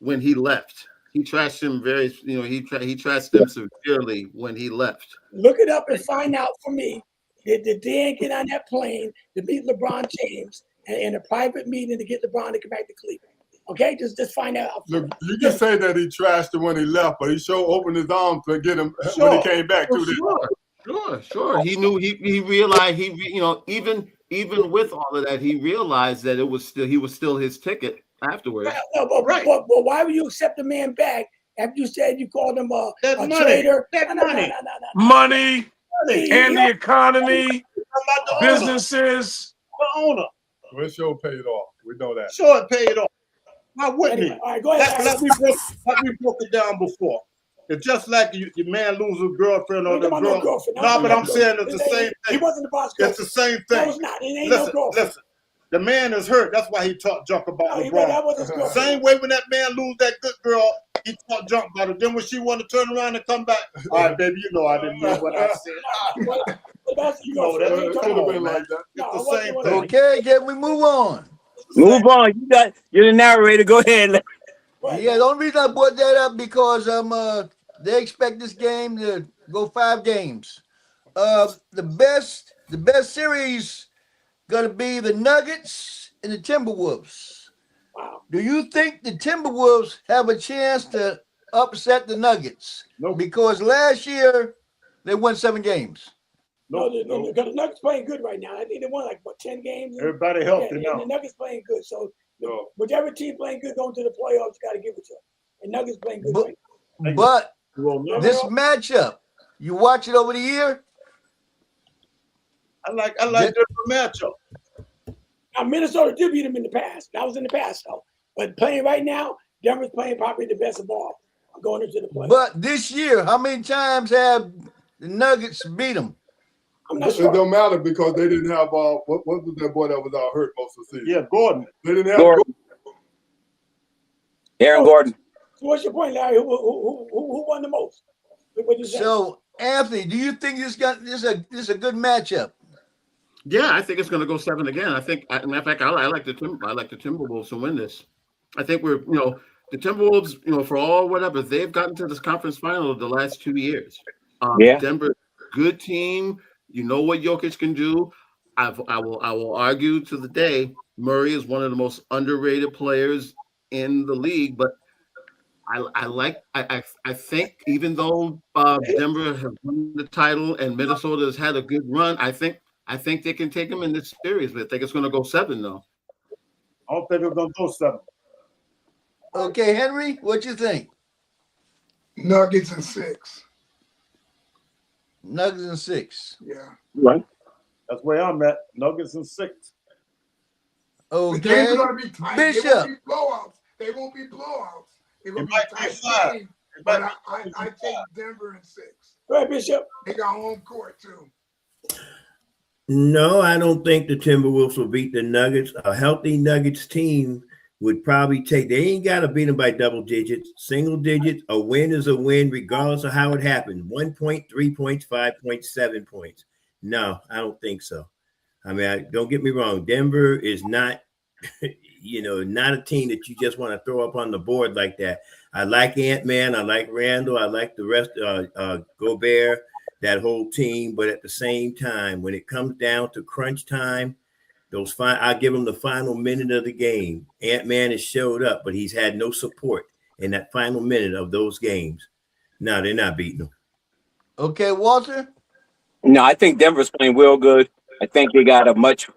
when he left. He trashed him he trashed him severely when he left. Look it up and find out for me. Did Dan get on that plane to meet LeBron James in a private meeting to get LeBron to come back to Cleveland. Okay, just find out. Look, you can say that he trashed him when he left, but he sure opened his arms to get him when he came back too. Sure. He knew he realized even with all of that, he realized that he was still his ticket afterwards. But why would you accept a man back after you said you called him a traitor? Money and the economy, businesses. The owner. Well, it sure paid off. We know that. Sure, it paid off. Why wouldn't Anyway, he? all right, go ahead. Like we broke it down before. It's just like your man loses a girlfriend or the girl. No, but I'm saying it's the same thing. He wasn't the boss. It's the same thing. No, it's not. It ain't no girlfriend. Listen. The man is hurt. That's why he talked junk about LeBron. That was his girlfriend. Same way when that man lose that good girl, he talked junk about it. Then when she wanted to turn around and come back, all right, baby, you know I didn't know what I said. That's You know that. It could have been like that. It's the same thing. Okay, can we move on? Move on. You're the narrator. Go ahead. Yeah, the only reason I brought that up because they expect this game to go 5 games. The best series gonna be the Nuggets and the Timberwolves. Wow. Do you think the Timberwolves have a chance to upset the Nuggets? Nope. Because last year they won 7 games. No, the Nuggets playing good right now. I think they won like 10 games. Everybody healthy and now. the Nuggets playing good. So whichever team playing good going to the playoffs, you got to give it to them. And Nuggets playing good. But this matchup, you watch it over the year. I like different matchup. Now Minnesota did beat them in the past. That was in the past though. But playing right now, Denver's playing probably the best of all going into the playoffs. But this year, how many times have the Nuggets beat them? I'm not sure. It don't matter because they didn't have what was that boy that was out hurt most of the season? Yeah, Gordon. They didn't have Gordon. Aaron Gordon. So what's your point, Larry? Who won the most? What you say? So Anthony, do you think this is a good matchup? Yeah, I think it's going to go 7 again. I think, matter of fact, I like the Timberwolves to win this. I think we're, the Timberwolves, for all whatever, they've gotten to this conference final the last 2 years. Denver, good team. You know what Jokic can do. I will argue to the day Murray is one of the most underrated players in the league, but I think even though Denver has won the title and Minnesota has had a good run, I think they can take them in this series, but I think it's going to go 7 though. I don't think it's going to go 7. Okay, Henry, what you think? Nuggets and 6. Nuggets and 6. Yeah. Right. That's where I'm at. Nuggets and 6. The games Okay, are going to be tight. Bishop. They won't be blowouts. They're going to be tight games. But I take Denver in 6. Go ahead, Bishop. They got home court too. No, I don't think the Timberwolves will beat the Nuggets. A healthy Nuggets team would probably they ain't got to beat them by double digits, single digits. A win is a win, regardless of how it happened. 1 point, 3 points, 5 points, 7 points. No, I don't think so. I mean, don't get me wrong. Denver is not, not a team that you just want to throw up on the board like that. I like Ant-Man. I like Randall. I like the rest, Gobert, that whole team. But at the same time, when it comes down to crunch time, I give him the final minute of the game. Ant-Man has showed up, but he's had no support in that final minute of those games. No, they're not beating them. Okay, Walter? No, I think Denver's playing real good. I think they got a much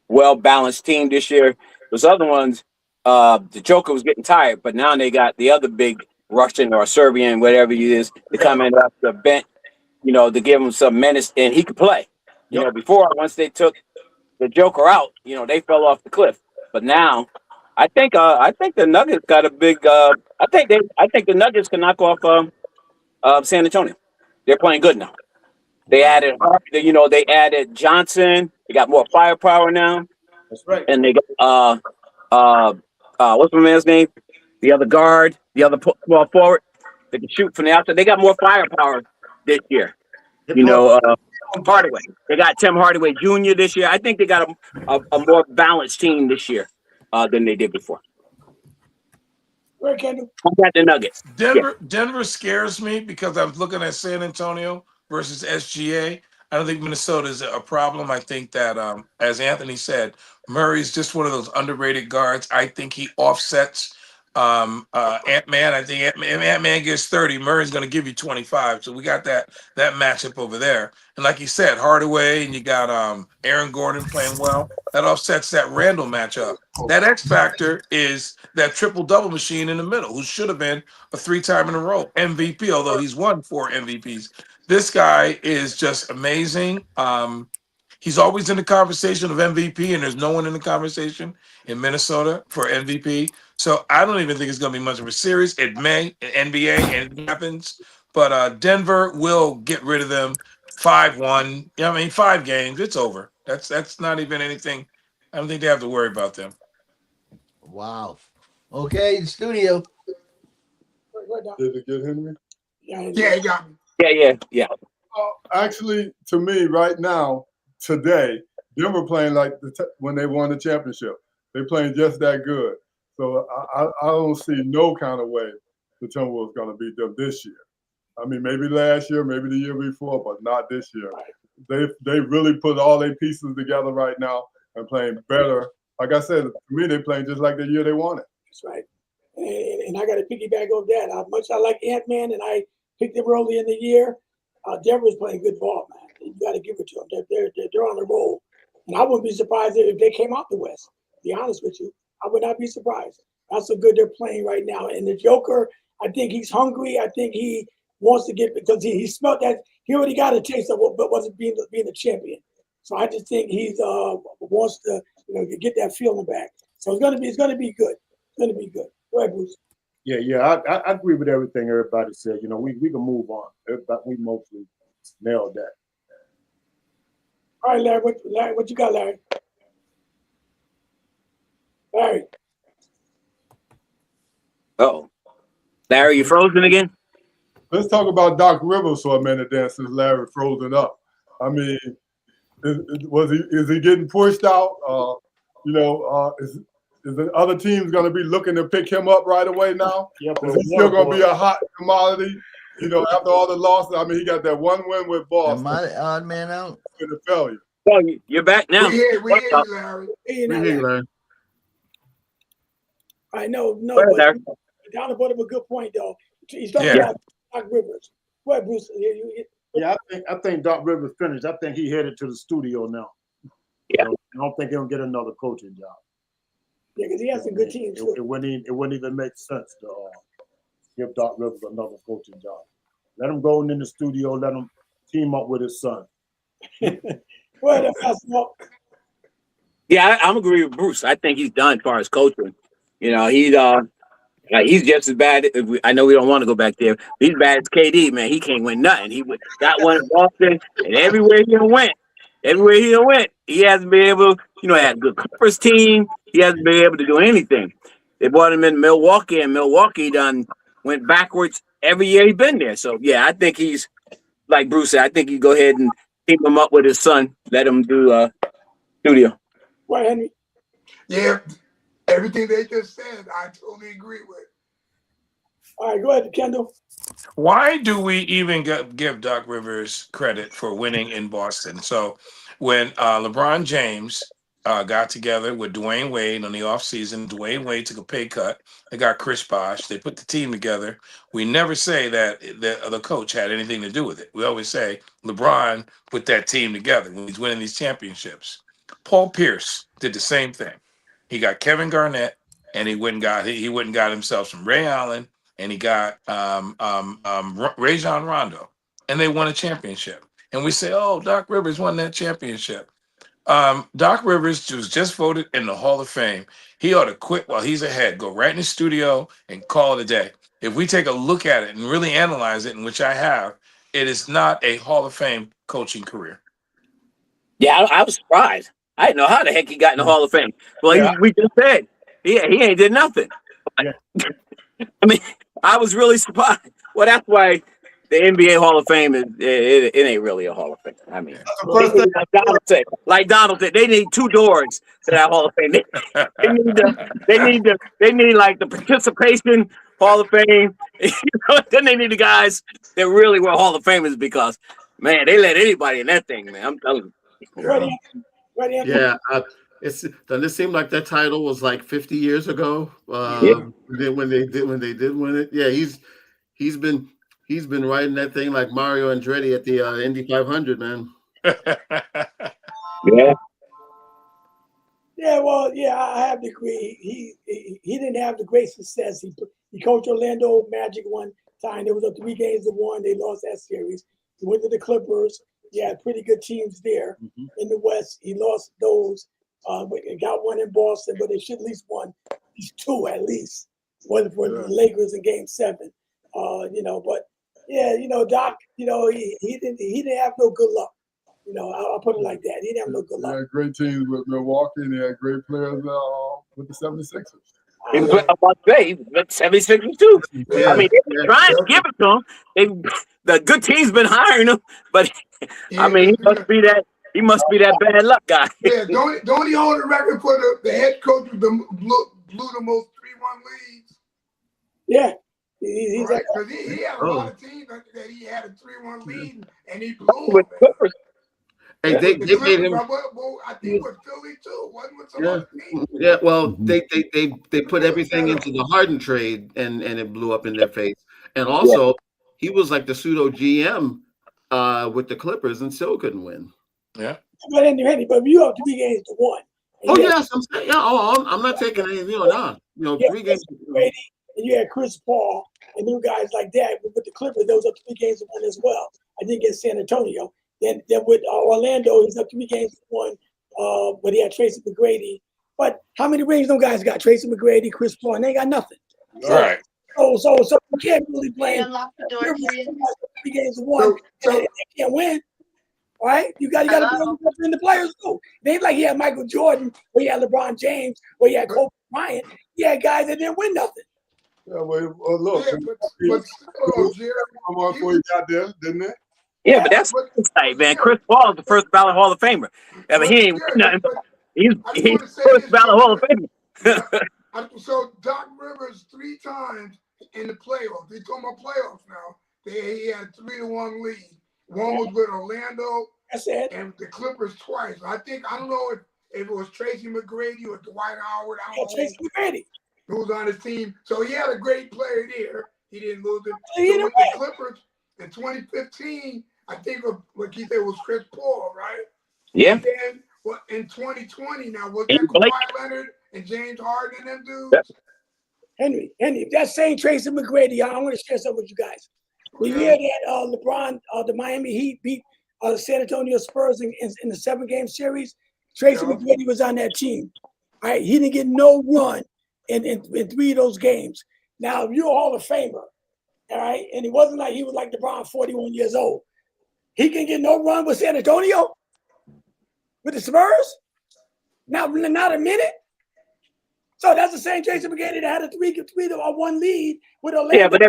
well-balanced team this year. Those other ones, the Joker was getting tired, but now they got the other big Russian or Serbian, whatever he is, to come in off the bench, to give him some menace, and he could play. Before, once they took the Joker out, they fell off the cliff. But now, I think the Nuggets got a big. I think the Nuggets can knock off San Antonio. They're playing good now. They added, they added Johnson. They got more firepower now. That's right. And they got what's my man's name? The other guard, the other small forward. They can shoot from the outside. They got more firepower this year. Hardaway. They got Tim Hardaway Jr. this year. I think they got a more balanced team this year than they did before. Where Kendall? I got the Nuggets. Denver scares me because I was looking at San Antonio versus SGA. I don't think Minnesota is a problem. I think that, as Anthony said, Murray's just one of those underrated guards. I think he offsets Ant-Man. I think Ant-Man gets 30. Murray's going to give you 25. So we got that matchup over there. And like you said, Hardaway and you got Aaron Gordon playing well. That offsets that Randall matchup. That X factor is that triple-double machine in the middle, who should have been a 3-time in a row MVP, although he's won 4 MVPs. This guy is just amazing. He's always in the conversation of MVP, and there's no one in the conversation in Minnesota for MVP. So I don't even think it's going to be much of a series. It may in NBA, and it happens. But Denver will get rid of them 5-1. I mean, 5 games. It's over. That's not even anything. I don't think they have to worry about them. Wow. Okay, the studio. Did it get Henry? Yeah, he got me. Yeah. Actually, to me, right now, today, Denver playing like when they won the championship. They're playing just that good. So I don't see no kind of way the Timberwolves going to beat them this year. I mean, maybe last year, maybe the year before, but not this year. They really put all their pieces together right now and playing better. Like I said, to me, they're playing just like the year they won it. That's right. And I got to piggyback on that. How much I like Ant-Man, and I picked them early in the year. Denver's playing good ball, man. You got to give it to them. They're on the roll. And I wouldn't be surprised if they came out the West. To be honest with you, I would not be surprised. That's how good they're playing right now. And the Joker, I think he's hungry. I think he wants to get, because he smelled that. He already got a taste of what wasn't being a champion. So I just think he wants to get that feeling back. So it's gonna be good. It's gonna be good. Go ahead, Bruce. Yeah. I agree with everything everybody said. We can move on. We mostly nailed that. All right, Larry, what you got, Larry? Larry. Oh, Larry, you frozen again? Let's talk about Doc Rivers for a minute then, since Larry frozen up. I mean, is he getting pushed out? Is the other team's going to be looking to pick him up right away now? Yep, is he still going to be a hot commodity? After all the losses, I mean, he got that one win with Boston. Am I the odd man out? In the failure. Well, you're back now. We hear you, Larry. Larry. I know, Go ahead, but Larry. Donald brought up a good point, though. He's talking Yeah. about Doc Rivers. Go ahead, Bruce. Yeah, I think Doc Rivers finished. I think he headed to the studio now. Yeah. I don't think he'll get another coaching job. Yeah, because he has some good teams. It wouldn't even make sense to give Doc Rivers another coaching job. Let him go in the studio. Let him team up with his son. Go ahead, Yeah, I'm agree with Bruce. I think he's done as far as coaching. He's just as bad. I know we don't want to go back there. But he's bad as KD, man. He can't win nothing. He got one in Boston, and everywhere he went, he hasn't been able. He had a good Clippers team. He hasn't been able to do anything. They brought him in Milwaukee, and Milwaukee done went backwards every year he's been there. So yeah, I think he's like Bruce said. I think you go ahead and keep him up with his son. Let him do studio. Go ahead, Henry. Yeah, everything they just said, I totally agree with. All right, go ahead, Kendall. Why do we even give Doc Rivers credit for winning in Boston? So when LeBron James got together with Dwayne Wade on the offseason, Dwayne Wade took a pay cut. They got Chris Bosh. They put the team together. We never say that the coach had anything to do with it. We always say LeBron put that team together when he's winning these championships. Paul Pierce did the same thing. He got Kevin Garnett, and he went and got himself some Ray Allen, and he got Rajon Rondo, and they won a championship. And we say, oh, Doc Rivers won that championship. Doc Rivers was just voted in the Hall of Fame. He ought to quit while he's ahead, go right in the studio and call it a day. If we take a look at it and really analyze it, in which I have, it is not a Hall of Fame coaching career. Yeah, I was surprised. I didn't know how the heck he got in the Hall of Fame. Well, we just said, he ain't did nothing. Yeah. I mean, I was really surprised. Well, that's why the NBA Hall of Fame it ain't really a Hall of Fame. I mean, like Donald said, they need 2 doors to that Hall of Fame. They need like the participation Hall of Fame. Then they need the guys that really were Hall of Famers, because Man, they let anybody in that thing, man. I'm telling you. Ready? Ready? Yeah, doesn't it seem like that title was like 50 years ago? Yeah. When they did win it. Yeah, he's been riding that thing like Mario Andretti at the Indy 500, man. Yeah. Yeah, well, yeah, I have to agree. He didn't have the great success. He coached Orlando Magic one time. There was a 3 games to 1. They lost that series. He went to the Clippers. He had pretty good teams there in the West. He lost those. Got one in Boston, but they should at least won these 2 at least. One for the Lakers in Game 7. But yeah, Doc, he didn't have no good luck. I'll put it like that. He didn't have no good luck. He had great teams with Milwaukee, and he had great players with the 76ers. He was about to say, he was with 76ers too. Yeah, I mean, they were trying to give it to him. The good team's been hiring him, but I mean, he must be that bad luck guy. Yeah, don't he hold the record for the head coach who blew the most 3-1 leads? Yeah. He's right, because he had a lot of teams that he had a 3-1 lead, and he blew with them. Clippers. Hey, they made him. I think with Philly too, wasn't with some other team. Yeah, well, they put everything into the Harden trade, and it blew up in their face. And also, he was like the pseudo GM with the Clippers, and still couldn't win. Yeah. But you have 3 games to 1. Oh yes, I'm saying, yeah. I'm not taking anything on. 3 games. Brady, and you had Chris Paul and new guys like that. With the Clippers, those are 3 games to 1 as well. I think against San Antonio. Then with Orlando, he's up 3 games to 1. But he had Tracy McGrady. But how many rings those guys got? Tracy McGrady, Chris Paul, and they ain't got nothing. All right. So you can't really blame. Unlock the door for you. 3 games to 1, and they can't win. All right, you got to bring the players too. It ain't like he had Michael Jordan, or he had LeBron James, or he had Kobe Bryant. He had guys that didn't win nothing. Yeah, well, look. But Jerry, before he got there, didn't it? Yeah, but that's tight, man. Chris Paul is the first ballot Hall of Famer. I mean, he ain't win nothing. He's first ballot Hall of Famer. So Doc Rivers 3 times in the playoffs. They talking about playoffs now. He had 3-1 lead. One was with Orlando and the Clippers twice. I don't know if it was Tracy McGrady or Dwight Howard. I don't know Tracy McGrady. Who was on his team. So he had a great player there. He didn't lose it. So with the Clippers in 2015, I think what he said was Chris Paul, right? Yeah. And then in 2020 now, was that Kawhi Leonard and James Harden and them dudes? Henry, that same Tracy McGrady, I want to share something with you guys. The year that LeBron, the Miami Heat beat the San Antonio Spurs in the 7-game series, Tracy McGrady was on that team. All right, he didn't get no run in 3 of those games. Now, if you're a Hall of Famer, all right, and it wasn't like he was like LeBron, 41 years old. He can get no run with San Antonio, with the Spurs. Not a minute. So that's the same Jason McGrady that had a 3-1 lead with Orlando. Yeah, but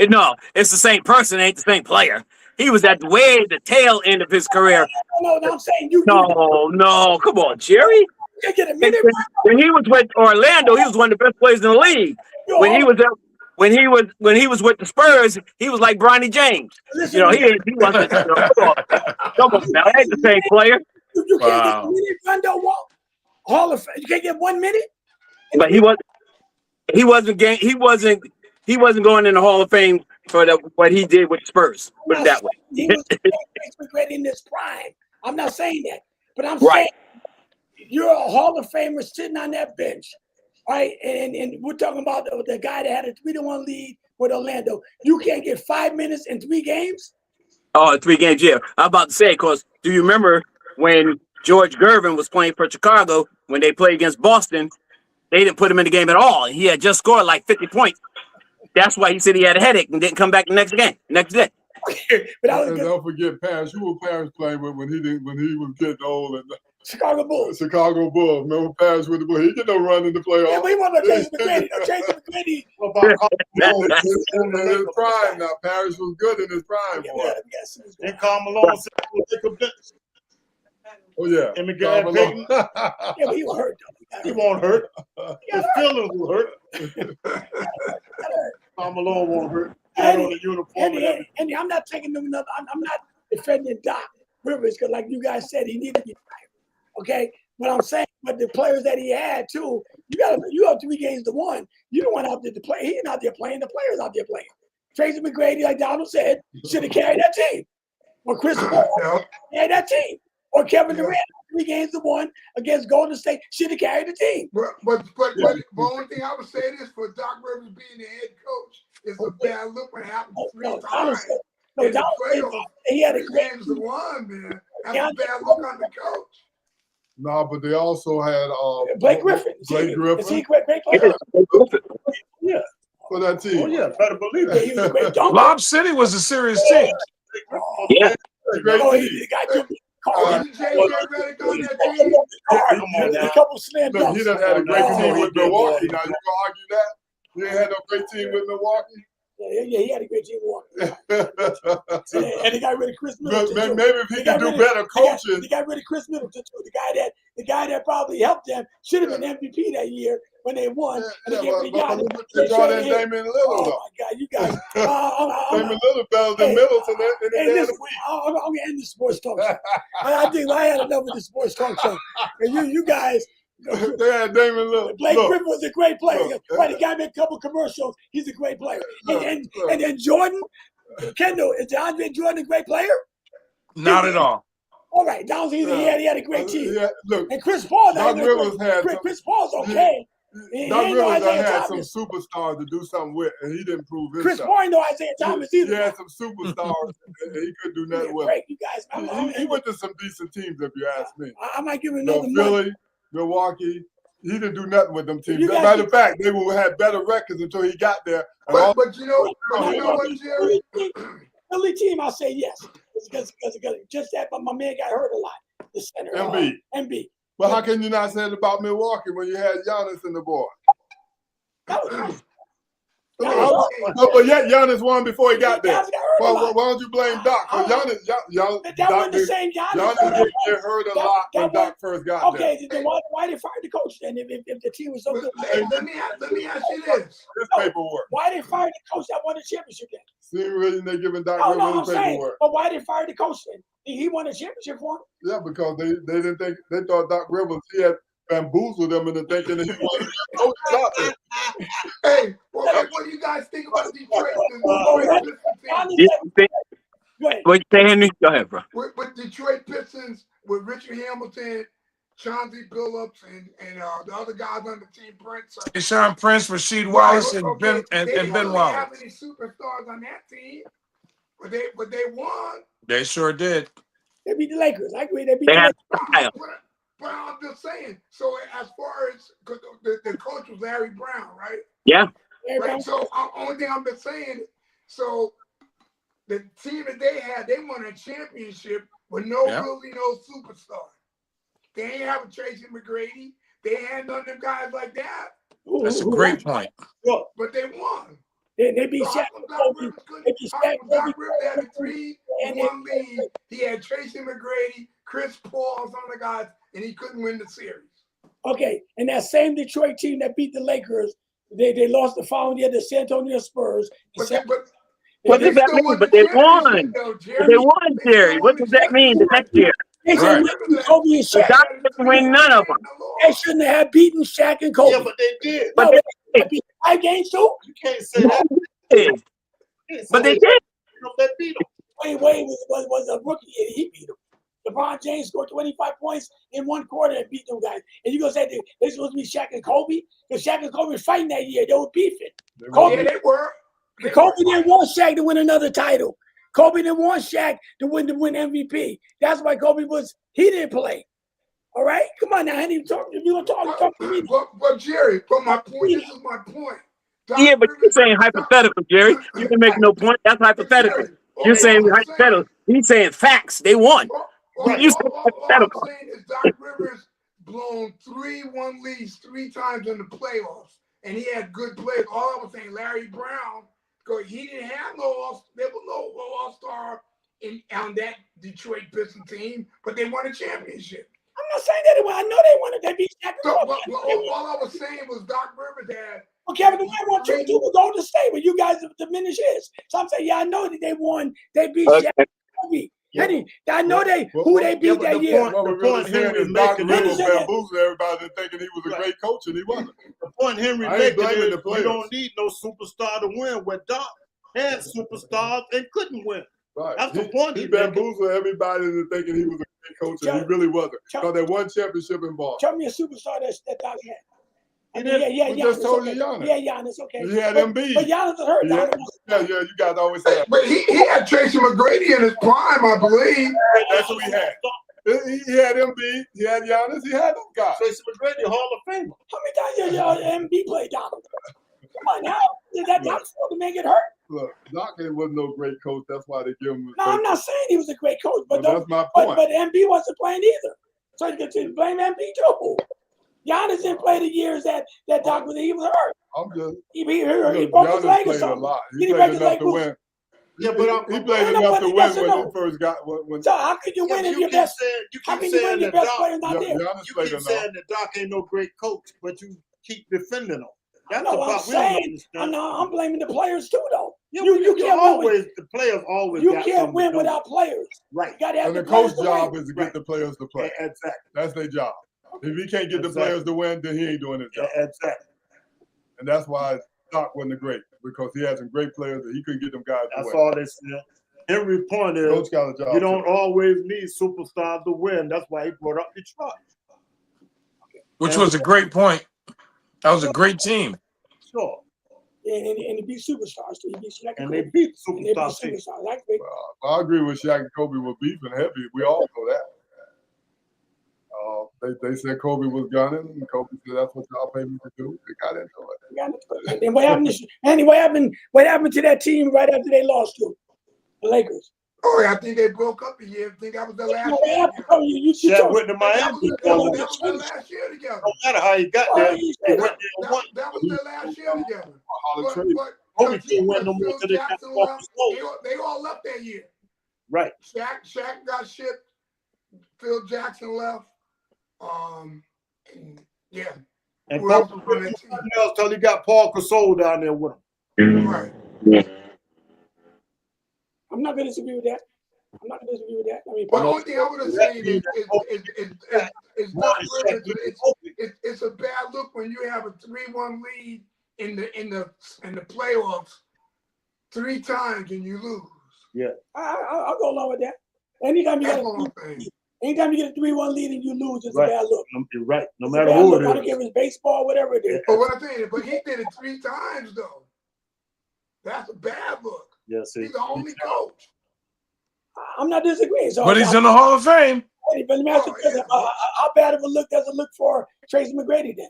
no, it's the same person, ain't the same player. He was at the tail end of his career. No, I'm saying you. No, come on, Jerry. You get a minute. When he was with Orlando, he was one of the best players in the league. When he was with the Spurs, he was like Bronny James. He wasn't. Come on, now, that ain't the same player. You can't get a minute, Rondo Hall of Fame. You can't get 1 minute. But he wasn't going in the Hall of Fame for what he did with the Spurs. Put it that way. He was great in his prime. I'm not saying that, but I'm saying you're a Hall of Famer sitting on that bench, right? And we're talking about the guy that had a 3-1 lead with Orlando. You can't get 5 minutes in 3 games. Oh, 3 games, yeah. I'm about to say, because do you remember when George Gervin was playing for Chicago when they played against Boston? They didn't put him in the game at all. He had just scored like 50 points. That's why he said he had a headache and didn't come back the next day. But don't forget Parrish. Who was Parrish playing with when he was getting old? And Chicago Bulls. Chicago Bulls. Remember Parrish with the Bulls? He get no run in the playoffs. Yeah, but he wasn't Jason McGrady. Jason McGrady. In his prime now. Parrish was good in his prime. And Karl Malone said, oh yeah. And Miguel Payton. Yeah, but he was hurt though. He won't hurt. His feelings will hurt. Karl Malone won't hurt. On the uniform. Andy, I'm not taking them. I'm not defending Doc Rivers because, like you guys said, he needed to be fired. Okay, but I'm saying, but the players that he had too, you have 3 games to 1. You don't want out there to play. He ain't out there playing. The players out there playing. Tracy McGrady, like Donald said, should have carried that team. Or Chris Paul carried that team. Or Kevin Durant, 3 games to 1 against Golden State, should have carried the team. But the only thing I would say is for Doc Rivers being the head coach is a bad look what happened 3 times. No, Donald he had a great games to 1, man. That's a bad look on the coach. No, but they also had Blake Griffin. Blake Griffin. Is he a great player? Yeah. For that team. Oh yeah, better believe it. He was a great dunker. Lob City was a serious team. Yeah. Great Oh, team. the guy took a couple slam Look, he dunks. done had a great team with Milwaukee. Now you gonna argue that? He ain't had no great team with Milwaukee. Yeah, he had a great team walking. And they got rid of Chris Middleton. Maybe if he could do better coaching. They got rid of Chris Middleton too. The guy that probably helped them should have been MVP that year when they won. They brought in Damian Lillard. Oh my God, you guys! Damian Lillard better than Middleton in the end of the week. I'm gonna end the sports talk show. I think I had enough of the sports talk show. And you guys. They had Damian Lillard. Blake Griffin was a great player. Right, the guy made a couple commercials. He's a great player. And then Jordan, Kendall, is DeAndre Jordan a great player? Not at all. All right, that was easy. He had a great team. Yeah, look, and Chris Paul, Chris Paul's okay. Doc Rivers had some superstars to do something with, and he didn't prove himself. Chris Paul ain't no Isaiah Thomas either. He had some superstars, and he couldn't do nothing with them. You guys, he went to some decent teams, if you ask me. I might give him another Philly, Milwaukee. He didn't do nothing with them teams. Matter of fact, they had better records until he got there. But you know what, Jerry? Philly team, I'll say yes. Because just that, but my man got hurt a lot. The center. Embiid. But how can you not say it about Milwaukee when you had Giannis in the board? That was nice. But yet Giannis won before he got there. Well, why don't you blame Doc? Giannis, that wasn't the same Giannis. Giannis get hurt a lot when Doc first got there. Okay, then why they fired the coach then if the team was so good? Let me ask you this. This paperwork. Why they fired the coach that won the championship then? See, really, they giving Doc Rivers paperwork. But why they fired the coach then? He won a championship for him? Yeah, because they didn't think they thought Doc Rivers he had bamboozled them into thinking that he wanted to coach. Hey, what do you guys think about Detroit? What you say, Henry? Go ahead, bro. With Detroit Pistons, with Richard Hamilton, Chauncey Billups, and the other guys on the team, Prince. Sean Prince, Rasheed Wallace, and Ben Wallace. They have any superstars on that team, but they won. They sure did. They beat the Lakers. I agree. They beat the Lakers. But I'm just saying. So as far as the coach was Larry Brown, right? Yeah. Right. So only thing I'm just saying. So the team that they had, they won a championship with no superstar. They ain't have a Tracy McGrady. They had none of them guys like that. That's a great point. But they won. They beat Shaq. Doc Rivers had a 3-1 lead. He had Tracy McGrady, Chris Paul, some of the guys, and he couldn't win the series. Okay, and that same Detroit team that beat the Lakers, they lost the following year to San Antonio Spurs. What does that mean? But they won. They won, Jerry. What does that mean the next year? They shouldn't have Kobe and Shaq. Doc didn't win none of them. They shouldn't have beaten Shaq and Kobe. Yeah, but they did. But they beat 5 games too. You can't say that. But they did. They beat them. Wade was a rookie and he beat them. LeBron James scored 25 points in 1 quarter and beat them guys. And you're going to say they're supposed to be Shaq and Kobe? Because Shaq and Kobe were fighting that year. They were beefing. Yeah, they were. Kobe didn't want Shaq to win another title. Kobe didn't want Shaq to win MVP. That's why Kobe he didn't play. All right? Come on now, Henry. If you're going to talk to me. But Jerry, this is my point. Yeah, but you're saying hypothetical, Jerry. You can make no point. That's hypothetical. You're saying hypothetical. He's saying facts. They won. You said hypothetical. All I'm saying is Doc Rivers blown 3-1 leads 3 times in the playoffs, and he had good players. All I was saying, Larry Brown, because he didn't have there was no all-star on that Detroit Pistons team, but they won a championship. I'm not saying that they won. I know they won it. They beat Shaq. All I was saying was Doc Rivers had. Well, Kevin Durant won 2 with Golden State, but you guys have diminished his. So I'm saying, yeah, I know that they won. They beat Shaq and Kobe. I know who they beat that year. Point, What we're really saying is Doc Rivers bamboozled everybody into thinking he was a great coach, and he wasn't. The point Henry I ain't making blaming is the you players. don't need no superstar to win. Where Doc had superstars and couldn't win. Right. That's the point. He bamboozled everybody into thinking he was a great coach, and he really wasn't. Because that one championship involved. Tell me a superstar that Doc had. We just told you Giannis. Yeah, Giannis, okay. He had Embiid. But Giannis is hurt. Yeah, you guys always say that. But he had Tracy McGrady in his prime, I believe. That's what he had. He had Embiid. He had Giannis. He had them guys. Tracy McGrady, Hall of Famer. How many times did Embiid play Donovan? Come on now. Did that Doc still the man get hurt? Look, Doc wasn't no great coach. That's why they give him. No, I'm not saying he was a great coach, but that's my point. But Embiid wasn't playing either. So you can blame Embiid too. Giannis didn't play the years that Doc was. He was hurt. I'm just. He broke his leg or played something. a lot. Did He played enough to win. Yeah, but he played enough to win when he first got. So how can you win if your best? How can you win if your best player not there? You keep saying that Doc ain't no great coach, but you keep defending him. That's no, I'm saying. I'm blaming the players too, though. Yeah, you can't always. The players always. You can't win without players. Right. You got to have the coach's job is to get the players to play. Exactly. That's their job. If he can't get the players to win, then he ain't doing his job. Exactly. And that's why Doc wasn't great, because he had some great players that he couldn't get them guys to win. That's all they said. Henry point is, Coach got a job you don't always need superstars to win. That's why he brought up Detroit. Which was a great point. That was a great team. Sure. And he beat superstars too. He beat Shaq and they beat superstars. I agree with Shaq and Kobe were beefing heavy. We all know that. They said Kobe was gunning, and Kobe said that's what y'all paid me to do. They got into it. And what happened to Andy? What happened to that team right after they lost to the Lakers? Oh, I think they broke up a year. I think that was the last year. Shaq went to Miami. That was their last year together. No matter how he got there, he went there and won. That was their last year together. Kobe can't win no more till they got They all left that year. Right. Shaq got shipped. Phil Jackson left. Yeah. And Kobe went else till he got Paul Gasol down there with him. Right. I'm not going to disagree with that. I mean, the only thing I would have said is it's a bad look when you have a 3-1 lead in the playoffs 3 times and you lose. Yeah, I'll go along with that. Anytime you get a 3-1 lead and you lose, it's a bad look. You're right. No matter who it is. I don't care if it's baseball, whatever it is. But what I'm saying, but he did it 3 times though. That's a bad look. Yes, he's the only coach. I'm not disagreeing. So but he's in the Hall of Fame. But let me ask you this: how bad of a look does it look for Tracy McGrady then?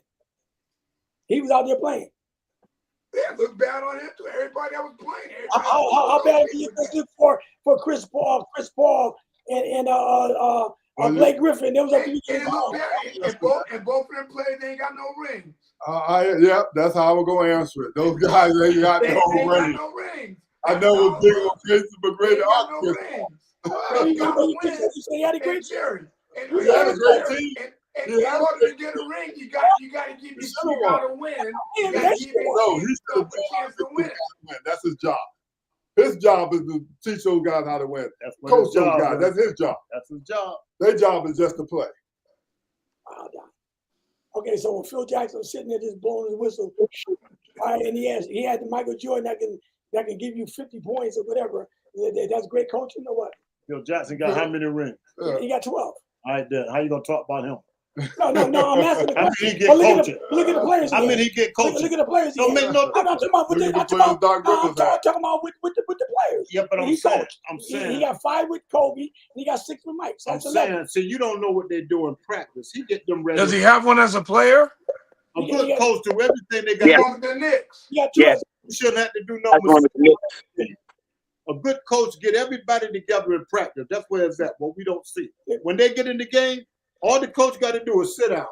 He was out there playing. Yeah, it looked bad on him too. Everybody that was playing. How bad of a look does it look for Chris Paul and Blake Griffin? There was and both of them played. They ain't got no rings. Yeah, that's how I was going to answer it. Those guys ain't got no rings. I know it was big on Tracy McGrady. He had a great series. He had a great team. And in order to get a ring, you got to give you got to win. You got to give yourself a chance to win. That's his job. His job is to teach those guys how to win. Coach those guys. That's his job. That's his job. Their job is just to play. Okay, so when Phil Jackson was sitting there just blowing his whistle, all right, and he had the Michael Jordan that can give you 50 points or whatever. That's great coaching or what? Phil Jackson got how many rings? He got 12. All right, then. How you gonna talk about him? No, I'm asking the question. How many he get coaching? Look at the players. How many he get coaching? Look at the players. Don't make no I'm talking about with the players. Yeah, but I'm saying he got 5 with Kobe and he got 6 with Mike. So I'm saying, so you don't know what they do in practice. He get them ready. Does he have one as a player? A good coach do everything they got. The Knicks. Yeah. You shouldn't have to do nothing. A good coach get everybody together in practice. That's where it's at. What we don't see. When they get in the game, all the coach got to do is sit down.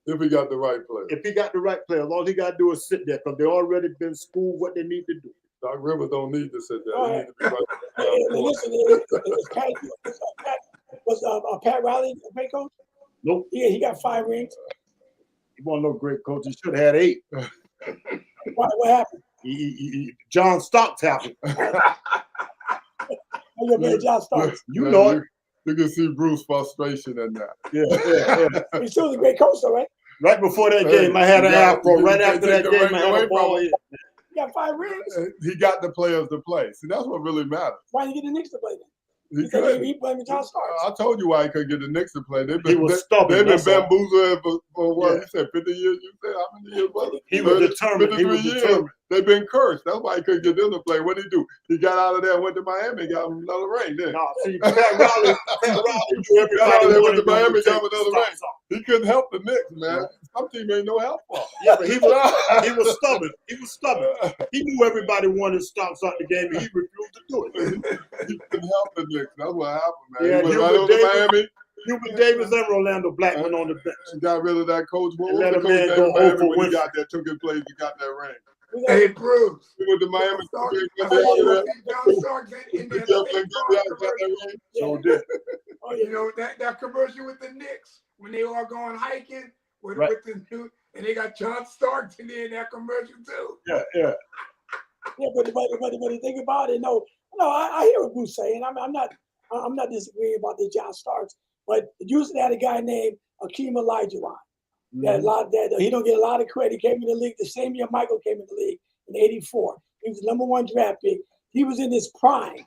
If he got the right player. If he got the right player, all he got to do is sit there because they already been schooled what they need to do. Doc Rivers don't need to sit there. He need to be was Pat Riley a great coach? Nope. Yeah, he got 5 rings. He wasn't no great coach. He should have had 8. What happened? John Stocks happened. You're gonna John Starks. You know it. You can see Bruce's frustration in that. Yeah. He's still a great coach, though, right? Right before that game, I had an afro. Right after that game, I had a ball head. He got 5 rings. He got the players to play. See, that's what really matters. Why didn't he get the Knicks to play then? He could. He blaming John Starks. I told you why he couldn't get the Knicks to play. He was stubborn. They've been bamboozled for what? You said 50 years? You said how many years was it? He was determined. He was determined. They've been cursed. That's why he couldn't get them to play. What did he do? He got out of there and went to Miami and got another ring then. No, see, Pat Riley knew everybody went to Miami and got another ring. He couldn't help the Knicks, man. Some team ain't no help for him. Yeah, but he was stubborn. He was stubborn. He knew everybody wanted Starks out the game, and he refused to do it. He couldn't help the Knicks. That's what happened, man. Yeah, he went right over to Miami. Hubert Davis and Rolando Blackman on the bench. And got rid of that coach. What was let the a coach man name go in Miami over when with he got there, took his place, and got that ring? Hey, Bruce. He went to Miami. John Starks in there. So did. You know, that commercial with the Knicks, when they all going hiking with the new, and they got John Starks in there in that commercial too. Yeah. Yeah, but the thing about it, I hear what Bruce saying. I'm not disagreeing about the John Starks, but Houston had a guy named Akeem Olajuwon. That he don't get a lot of credit. He came in the league the same year Michael came in the league in '84. He was the #1 draft pick. He was in his prime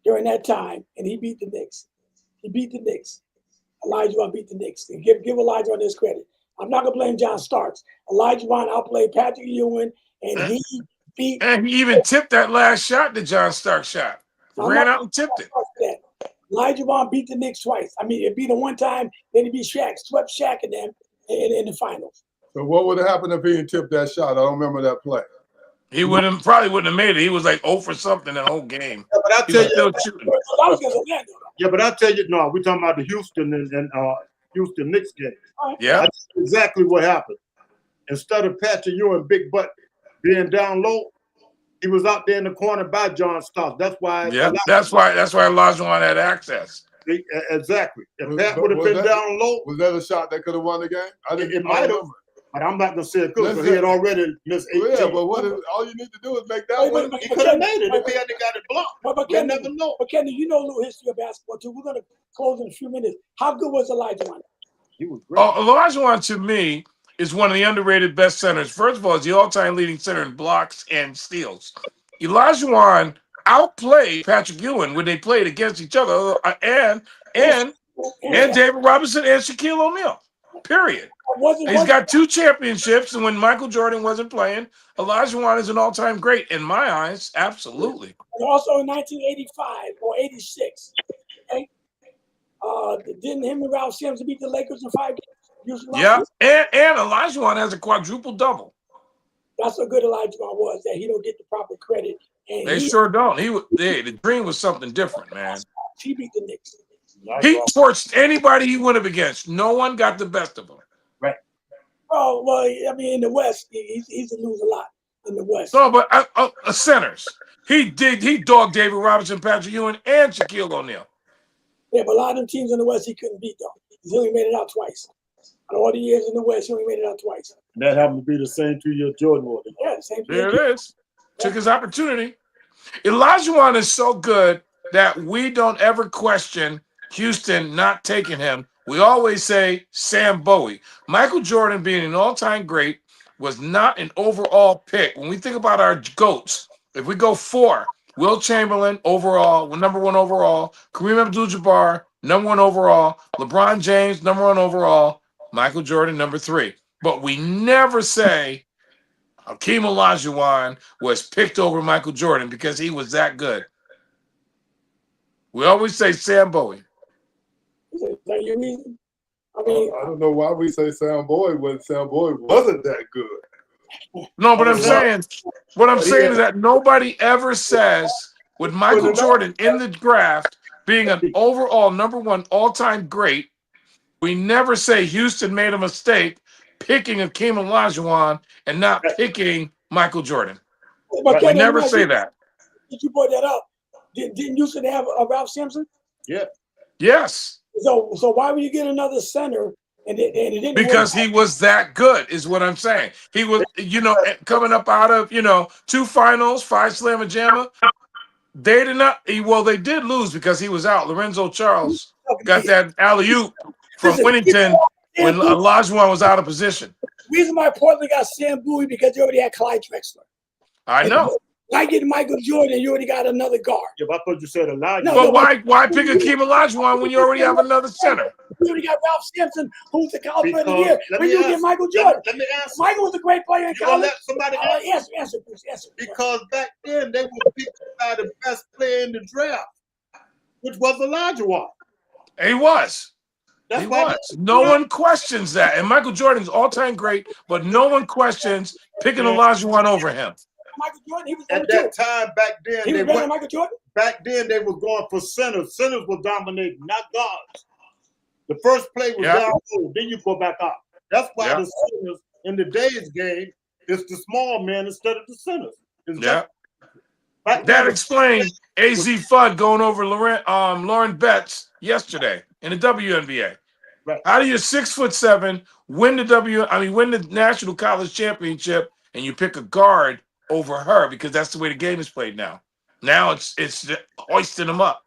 during that time, and he beat the Knicks. He beat the Knicks. Olajuwon beat the Knicks. And give Olajuwon his credit. I'm not gonna blame John Starks. Olajuwon outplayed Patrick Ewing, and he beat. And he even tipped that last shot that John Starks shot. Ran out and tipped it. Olajuwon beat the Knicks twice. I mean, it beat him one time, then he beat Shaq, swept Shaq and them in the finals. So what would have happened if he didn't tip that shot? I don't remember that play. He probably wouldn't have made it. He was like 0 for something the whole game. Yeah, but I tell you, Yeah, but I tell you, no, we're talking about the Houston and Houston Knicks game. Yeah, that's exactly what happened. Instead of Patrick Ewing, big butt being down low, he was out there in the corner by John Starks. That's why. Yeah, that's why Olajuwon had access. Exactly. If Pat would have been down low, was that a shot that could have won the game? It might have. But I'm not gonna say it could because he had already missed 18. Yeah, but all you need to do is make that one. He could have made it if he hadn't got it blocked. But Ken, never know. But Ken, you know a little history of basketball too. We're gonna close in a few minutes. How good was Olajuwon? He was great. Olajuwon to me is one of the underrated best centers. First of all, he's the all-time leading center in blocks and steals. Olajuwon outplayed Patrick Ewing when they played against each other, and David Robinson and Shaquille O'Neal. Period. He's got 2 championships, and when Michael Jordan wasn't playing, Olajuwon is an all-time great in my eyes. Absolutely. And also in 1985 or '86, okay? Didn't him and Ralph Sampson beat the Lakers in 5 games? Yeah, and Olajuwon has a quadruple double. That's how good Olajuwon was. That he don't get the proper credit. And they sure don't. The dream was something different, man. He beat the Knicks. He torched anybody he went up against. No one got the best of him. Right. Oh, well, I mean, in the West, he's a lose a lot in the West. No, but centers. He dogged David Robinson, Patrick Ewing, and Shaquille O'Neal. Yeah, but a lot of them teams in the West he couldn't beat, though. He only made it out twice. In all the years in the West, he only made it out twice. That happened to be the same 2-year Jordan was. Yeah, same. There it is. Took his opportunity. Olajuwon is so good that we don't ever question Houston not taking him. We always say Sam Bowie. Michael Jordan, being an all-time great, was not an overall pick. When we think about our GOATs, if we go 4, Will Chamberlain overall, #1 overall, Kareem Abdul-Jabbar, #1 overall, LeBron James, #1 overall, Michael Jordan, #3. But we never say Hakeem Olajuwon was picked over Michael Jordan because he was that good. We always say Sam Bowie. Is that your reason? I mean, I don't know why we say Sam Bowie when Sam Bowie wasn't that good. No, but I'm saying is that nobody ever says with Michael Jordan in the draft being an overall #1 all-time great, we never say Houston made a mistake picking Hakeem Olajuwon and not picking Michael Jordan. But we never say that. Did you point that up? Didn't Houston have Ralph Sampson? Yeah. Yes. So why would you get another center and it didn't because he was that good is what I'm saying. He was, coming up out of, 2 finals, 5 Slamma Jamma. They did not. Well, they did lose because he was out. Lorenzo Charles got that alley-oop from Listen, Winnington when Sam Bowie, Olajuwon was out of position. reason why Portland got Sam Bowie because they already had Clyde Drexler. I know. Why get Michael Jordan? You already got another guard. Yeah, but I thought you said Elijah. No, But why pick Akeem Olajuwon when you already have another center? You already got Ralph Sampson, who's the college player of the Because- year. let When me you ask- get Michael Jordan, Let me answer. Michael was a great player in You gonna college. let somebody answer? Answer, please, answer. Because back then they were picking by the best player in the draft, which was Olajuwon. He was. That's He why was. No one questions that. And Michael Jordan's all-time great, but no one questions picking Olajuwon over him. Michael Jordan, he was at number two. that time back then He was they better than went, Michael Jordan. back then they was going for centers. Centers were dominating, not guards. The first play was Yeah. down low, then you go back up. That's why Yeah. the centers in today's game is the small men instead of the centers. It's Yeah. back That then, explained AZ Fudd going over Lauren Betts yesterday in the WNBA. Right. How do you 6'7" win the National College Championship and you pick a guard over her because that's the way the game is played now. Now it's hoisting them up.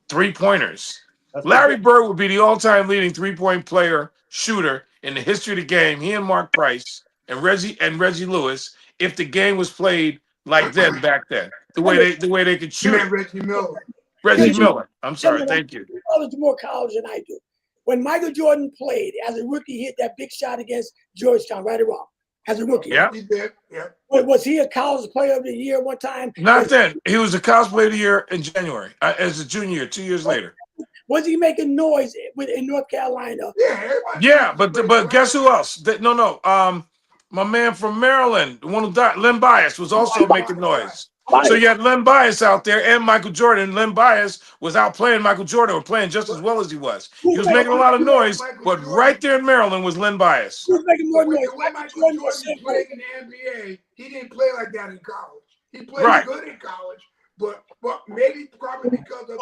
3-pointers. that's Larry Bird would be the all-time leading 3-point player shooter in the history of the game. He and Mark Price and Reggie Lewis, if the game was played like then back then, the way they could You shoot. meant Reggie Miller. Reggie Miller. I'm sorry. Thank you. You follow more college than I do. When Michael Jordan played as a rookie, he hit that big shot against Georgetown, right or wrong? As a rookie. Yeah. He did. Yeah. Was he a college player of the year one time? Not then. He was a college player of the year in January as a junior, 2 years later. Was he making noise in North Carolina? Yeah. everybody- Yeah, but guess who else? My man from Maryland, the one who died, Len Bias, was also making noise. So you had Len Bias out there and Michael Jordan. Len Bias was out playing Michael Jordan or playing just as well as he was. He was making a lot of noise, but right there in Maryland was Len Bias. Who's making more noise? When Michael Michael Jordan or Jordan Sam played Bowie? in the NBA, he didn't play like that in college. He played Right. good in college, but maybe probably because of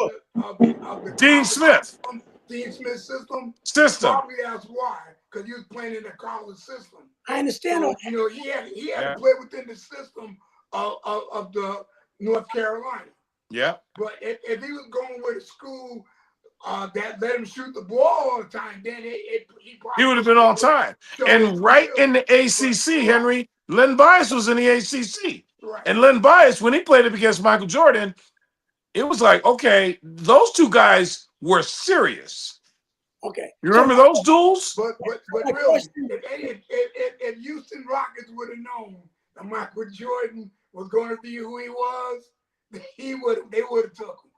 the Dean college Smith. system, Dean Smith system. System. Probably that's why, because he was playing in the college system. I understand all So, that. you know, he had Yeah. to play within the system of the North Carolina. Yeah. But if he was going with a school that let him shoot the ball all the time, then he probably He would have been all time. showed And his right skills. in the ACC, Henry, Len Bias was in the ACC. Right. And Len Bias, when he played up against Michael Jordan, it was like, okay, those two guys were serious. Okay. You remember those duels? But My really, question- if Houston Rockets would have known that Michael Jordan was going to be who he was, they would have took him.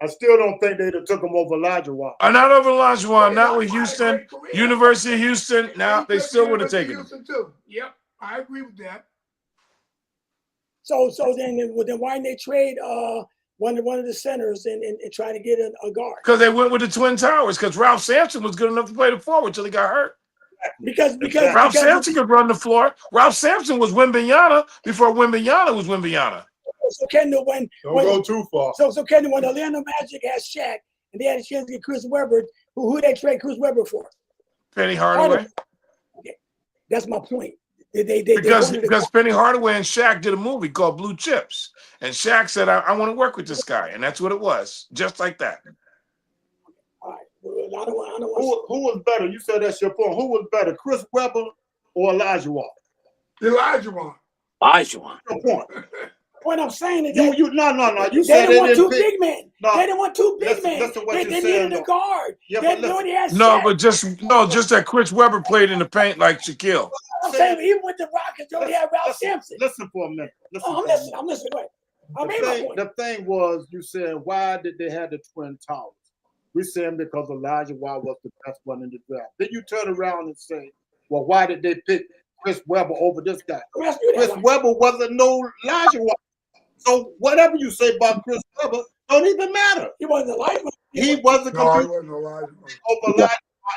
I still don't think they'd have took him over Olajuwon. Not over Olajuwon, not with He had a Houston. great career. University of Houston, And now he they played still for would have University taken of him. Houston too. Yep, I agree with that. So then why didn't they trade one of the centers and try to get a guard? Because they went with the Twin Towers, because Ralph Sampson was good enough to play the forward till he got hurt. Because Ralph Sampson could run the floor. Ralph Sampson was Wembanyama before Wembanyama was Wembanyama. so Kendall when Don't go too far. so Kendall when Orlando Magic had Shaq and they had a chance to get Chris Webber, who they trade Chris Webber for? Penny Hardaway. Okay. That's my point. They Because wanted to- Penny Hardaway and Shaq did a movie called Blue Chips. And Shaq said, I want to work with this guy. And that's what it was. Just like that. all right. Well, I don't want Who was better? You said that's your point. Who was better, Chris Webber or Olajuwon? Olajuwon. Olajuwon. Your point. what I'm saying is that No. You they said didn't want two pick- big men. No. They didn't want two big Listen- men. listen what They you're needed saying, a though. guard. Yeah, They but listen. already had No, Shaq. but just that Chris Webber played in the paint like Shaquille. I'm saying even with the Rockets, they already had Ralph Sampson. Listen for a minute. Listen Oh, I'm for a listening. minute. I'm listening. Go ahead. I made my point. The thing was, you said, why did they have the Twin Towers? We saying because Olajuwon was the best one in the draft. Then you turn around and say, well, why did they pick Chris Webber over this guy? I'm asking you that Chris one. Webber wasn't no Olajuwon. So whatever you say about Chris Webber don't even matter. He wasn't a lineman. He wasn't No, going he to wasn't Olajuwon. over Olajuwon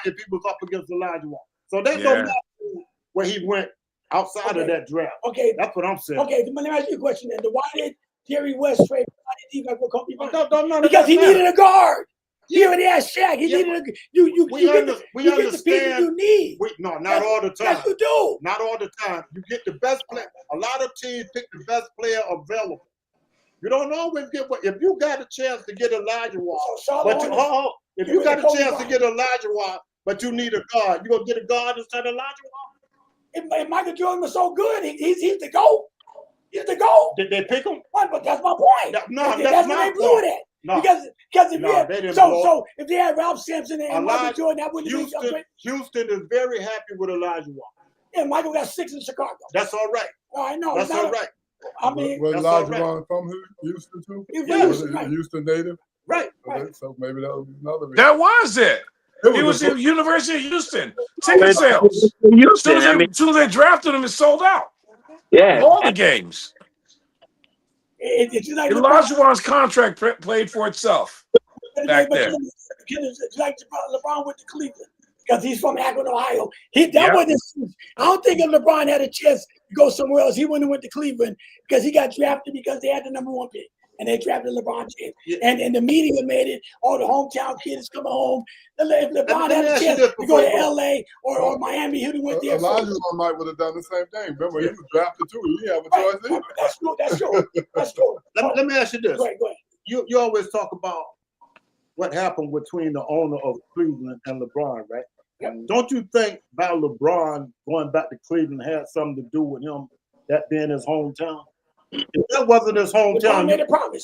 if he was up against Olajuwon. So that Yeah. don't matter where he went outside of that draft. Okay. That's what I'm saying. Okay. Let me ask you a question then. Why did Jerry West trade defense for Kobe Bryant? No, Because he that matter. needed a guard. He Yeah. already had Shaq. He Yeah, needed a you we get under- the, we you get the pieces understand- you need. No, not all the time. Yes, you do. Not all the time. You get the best player. A lot of teams pick the best player available. You don't always get what if you got a chance to get Elijah Wall, Charlotte but Hornets, if get you rid got of a Kobe chance to Bryant. get Elijah Wall, but you need a guard, you gonna get a guard instead of Elijah Wall? If Michael Jordan was so good, he's the GOAT. He's the GOAT. Did they pick him? Right, but that's my point. No, that's that's where my they blew point. it at. No. Because if No, they didn't so if they had Ralph Sampson and Michael Elijah- Jordan, that wouldn't have been great. Houston is very happy with Elijah Wall. Yeah, Michael got 6 in Chicago. That's all right. Oh, I know. That's all right. I mean, was that's all Elijah from Houston too? He was Yeah. Was Houston, it right. Houston native? Right. So maybe that was another reason. That was it. He was a- at University of Houston. Ticket sales. As Houston, I mean, soon as they drafted him, it sold out. yeah. All the games. It's like Elijah Wan's contract played for itself back then. It's like LeBron went to Cleveland because he's from Akron, Ohio. That Yeah. wasn't. I don't think if LeBron had a chance to go somewhere else, he wouldn't have went to Cleveland because he got drafted because they had the #1 pick and they drafted LeBron James. Yeah. And the media made it. All the hometown kids coming home. If LeBron Let me had a ask you chance this to go to before you go. LA or Miami, he'd have went there. Elijah might would have done the same thing. Remember, he was drafted too. He didn't have a Right. choice either. That's true. That's true. That's true. Let me ask you this. Go ahead. Go ahead. You always talk about what happened between the owner of Cleveland and LeBron, right? Yep. Don't you think about LeBron going back to Cleveland had something to do with him that being his hometown? If that wasn't his LeBron hometown, made a promise.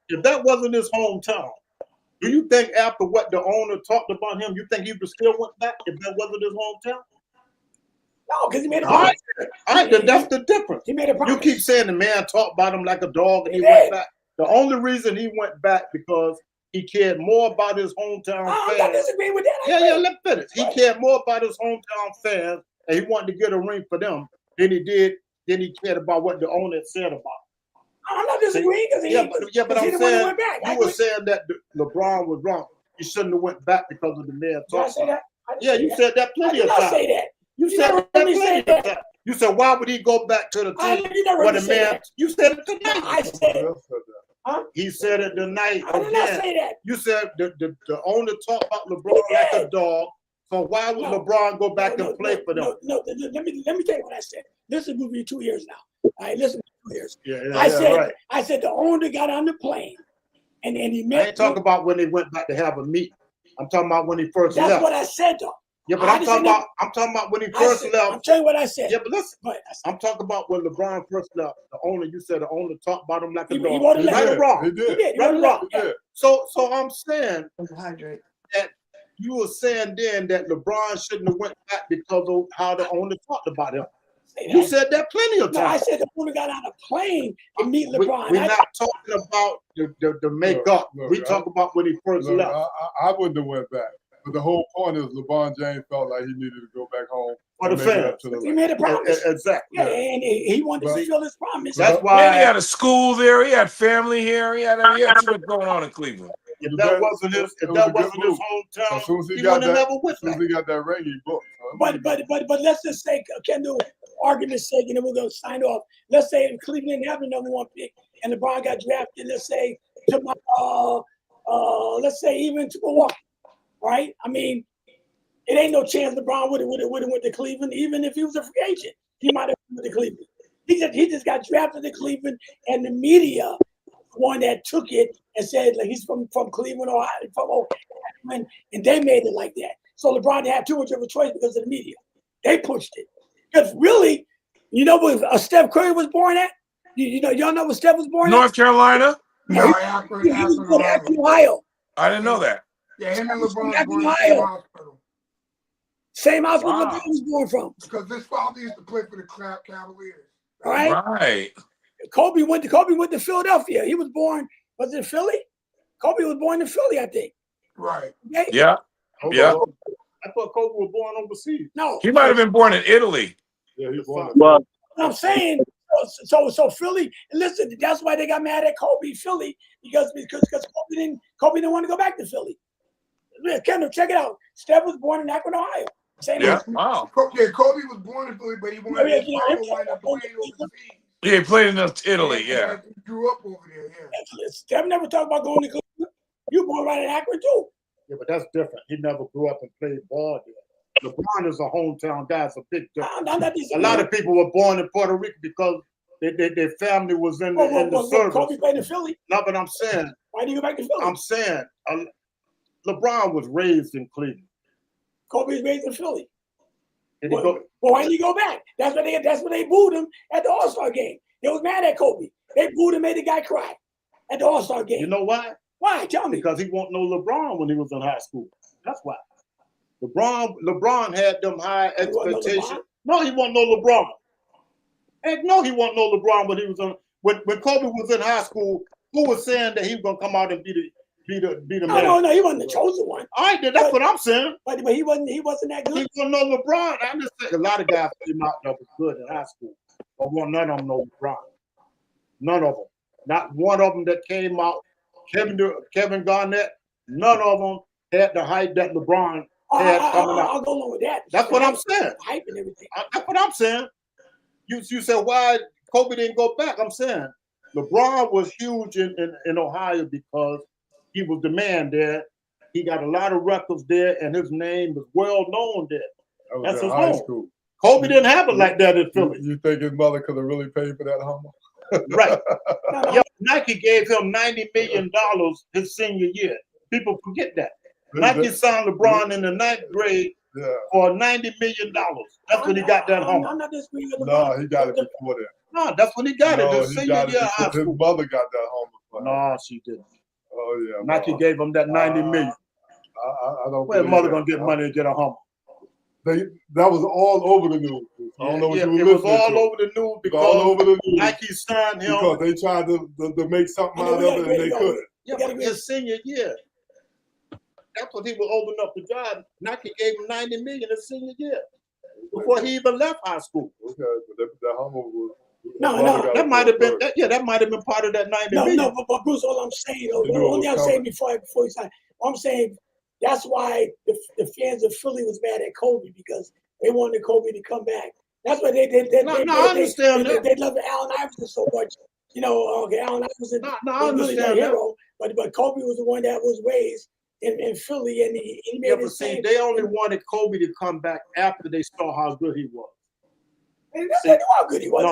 if that wasn't his hometown, do you think after what the owner talked about him, you think he would still went back if that wasn't his hometown? No, because he made a All right, promise. all right, then that's the difference. He made a promise. You keep saying the man talked about him like a dog and he He went did. back. The only reason he went back because he cared more about his hometown I'm not fans. disagreeing with that. I Yeah, agree. let me finish. He Right. cared more about his hometown fans and he wanted to get a ring for them than he cared about what the owner said about him. I'm not disagreeing because he, Yeah, but he I'm the one that saying went back. I you were agree. saying that LeBron was wrong. He shouldn't have went back because of the man Did I talking. say that? I didn't Yeah, say you that. said that I plenty did of not times. say that. You You said never that heard me say plenty of that. times. You said, why would he go back to the team You never when heard the me say man? that. You said it tonight. I said it. Else said that. He said it tonight I did not again. say that. You said the owner talked about LeBron like a dog. So why would No. LeBron go back and play for them? No, let me tell you what I said. This is moving 2 years now. All right, listen, 2 years. Yeah, I said the owner got on the plane and he I met. ain't talking about when they went back to have a meet. I'm talking about when he first That's left. what I said though. Yeah, but I I'm didn't talking say about when he I first said, left. I'm telling you what I said. Yeah, but listen, Go ahead. I'm talking about when LeBron first left. The owner, you said the owner talked about him like a He dog. wrote a He letter. Right or wrong? He He did. did. He Right wrote a or letter. wrong? Yeah. So I'm saying that you were saying then that LeBron shouldn't have went back because of how the owner talked about him. Say You that. said that plenty of No, I times. said the owner got on a plane to meet We- LeBron. We're not talking about the makeup. Look, We talk about when he first Look, left. I wouldn't have went back. But the whole point is LeBron James felt like he needed to go back home For and the make it fans. up to the He Lakers. made a promise. Exactly. Yeah, and he wanted to But- fulfill his promise. That's Man, he why had a school there. He had family here. He had too much going on in Cleveland. if that wasn't his It was a good hometown, As soon as he he got wouldn't have that, never went as soon as back. he got that ring, he booked. But let's just say, Kendall, argument's sake, and then we're gonna sign off. Let's say Cleveland didn't have the #1 pick, and LeBron got drafted. Let's say to let's say even to Milwaukee, right? I mean, it ain't no chance LeBron would have went to Cleveland, even if he was a free agent. He might have went to Cleveland. He just got drafted to Cleveland, and the media one that took it and said like he's from Cleveland, Ohio, from Ohio, and they made it like that. So LeBron didn't have too much of a choice because of the media. They pushed it. Because really, you know where Steph Curry was born at? Y'all know where Steph was born North Carolina? No, he Akron, was born in Ohio. Akron, Ohio. I didn't know that. Yeah, him and LeBron Akron, born in the Ohio. same hospital. Same house where Wow. LeBron was born from. Because this father used to play for the Cavaliers. All right. Right. Kobe went to Philadelphia. He was born, was it Philly? Kobe was born in Philly, I think. Right. Okay? Yeah. Yeah. I thought Kobe was born overseas. No. He might have been born in Italy. Yeah, he's one. Well, I'm saying, so Philly. Listen, that's why they got mad at Kobe, Philly, because Kobe didn't want to go back to Philly. Yeah, Kendall, check it out. Steph was born in Akron, Ohio. Same Yeah. house. Wow. Yeah, Kobe was born in Philly, but he wanted his father wanted to play overseas. Yeah, he played in Italy. Yeah. He grew up over there, yeah. Steph never talked about going to Cleveland. You born right in Akron too. Yeah, but that's different. He never grew up and played ball there. LeBron is a hometown guy. It's a big difference. I'm not A lot of people were born in Puerto Rico because their family was in the service. Kobe played in Philly. No, but I'm saying. Why did you go back to Philly? I'm saying LeBron was raised in Cleveland. Kobe was raised in Philly. Well, why didn't he go back? That's when they booed him at the All-Star game. They was mad at Kobe. They booed him, made the guy cry at the All-Star game. You know why? Why? Tell me. Because he won't know LeBron when he was in high school. That's why. LeBron had them high expectations. No, he won't know LeBron. Heck no, he won't know LeBron when he was on. When Kobe was in high school, who was saying that he was gonna come out and be the man? No, he wasn't the chosen one. All right, that's what I'm saying. But he wasn't that good. He don't know LeBron. I'm just saying a lot of guys came out that was good in high school, but none of them know LeBron. None of them. Not one of them that came out. Kevin Garnett. None of them had the height that LeBron had coming out. I'll go along with that. That's what I'm saying. Hype and everything. That's what I'm saying. You said why Kobe didn't go back. I'm saying LeBron was huge in Ohio because he was the man there. He got a lot of records there, and his name was well known there. That's his home. School. Kobe didn't have it like that in Philly. You think his mother could have really paid for that Hummer? Right. Yeah, Nike gave him $90 million his senior year. People forget that. Nike signed LeBron in the 9th grade for $90 million. That's when he got that Hummer. I'm not disagreeing with LeBron. No, he got it before that. No, that's when he got it. His senior year high school. His mother got that Hummer. No, she didn't. Oh yeah. Nike gave him that $90 million. I don't. Where mother gonna get money to get a Hummer? That was all over the news. I don't know what you were listening to. It was all over the news because all over the news. Nike signed him because they tried to make something out of it and they couldn't. Yeah, but his senior year, that's what he was old enough to drive. Nike gave him $90 million his senior year before he even left high school. Okay, but that Hummer was. No, that might have been. That might have been part of that $90 million. No, but Bruce, all I'm saying, only I'm saying before you sign, I'm saying. That's why the fans of Philly was mad at Kobe because they wanted Kobe to come back. That's why they I understand that. They loved Allen Iverson so much. You know, Allen Iverson was really their hero, but Kobe was the one that was raised in Philly, and he made his name. They only wanted Kobe to come back after they saw how good he was. They knew how good he was.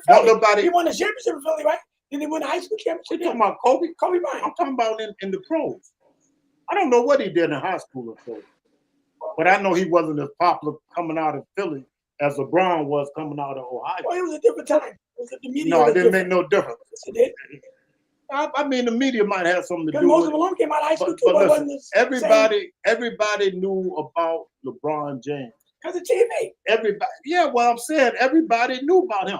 Nobody. He won the championship in Philly, right? Did he win the high school championship? You're talking about Kobe? Kobe Bryant. I'm talking about in the pros. I don't know what he did in high school or so, but I know he wasn't as popular coming out of Philly as LeBron was coming out of Ohio. Well, it was a different time. It didn't make no difference. It did. I mean, the media might have something to do with it. Most of them came out of high school too. But listen, everybody knew about LeBron James. Because of TV. Everybody. Yeah, well, I'm saying everybody knew about him.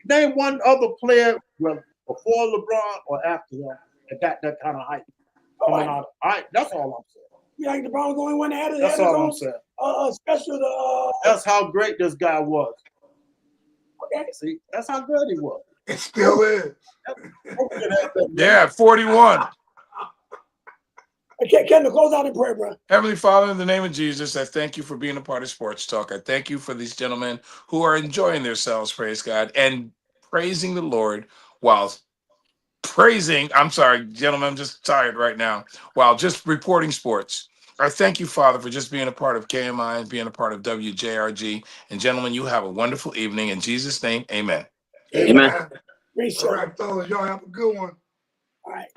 Name one other player, before LeBron or after him, that got that kind of hype. Coming out. All right, that's all I'm saying. You like LeBron going one ahead of That's all I'm saying. Special. That's how great this guy was. Okay. See, that's how good he was. It still is. Yeah, 41. Okay, Ken, to close out in prayer, bro. Heavenly Father, in the name of Jesus, I thank you for being a part of Sports Talk. I thank you for these gentlemen who are enjoying themselves, praise God, and praising the Lord while I'm sorry, gentlemen, I'm just tired right now, while just reporting sports. I thank you, Father, for just being a part of KMI and being a part of WJRG. And gentlemen, you have a wonderful evening. In Jesus' name, amen. Amen. Great show. All right, fellas, y'all have a good one. All right.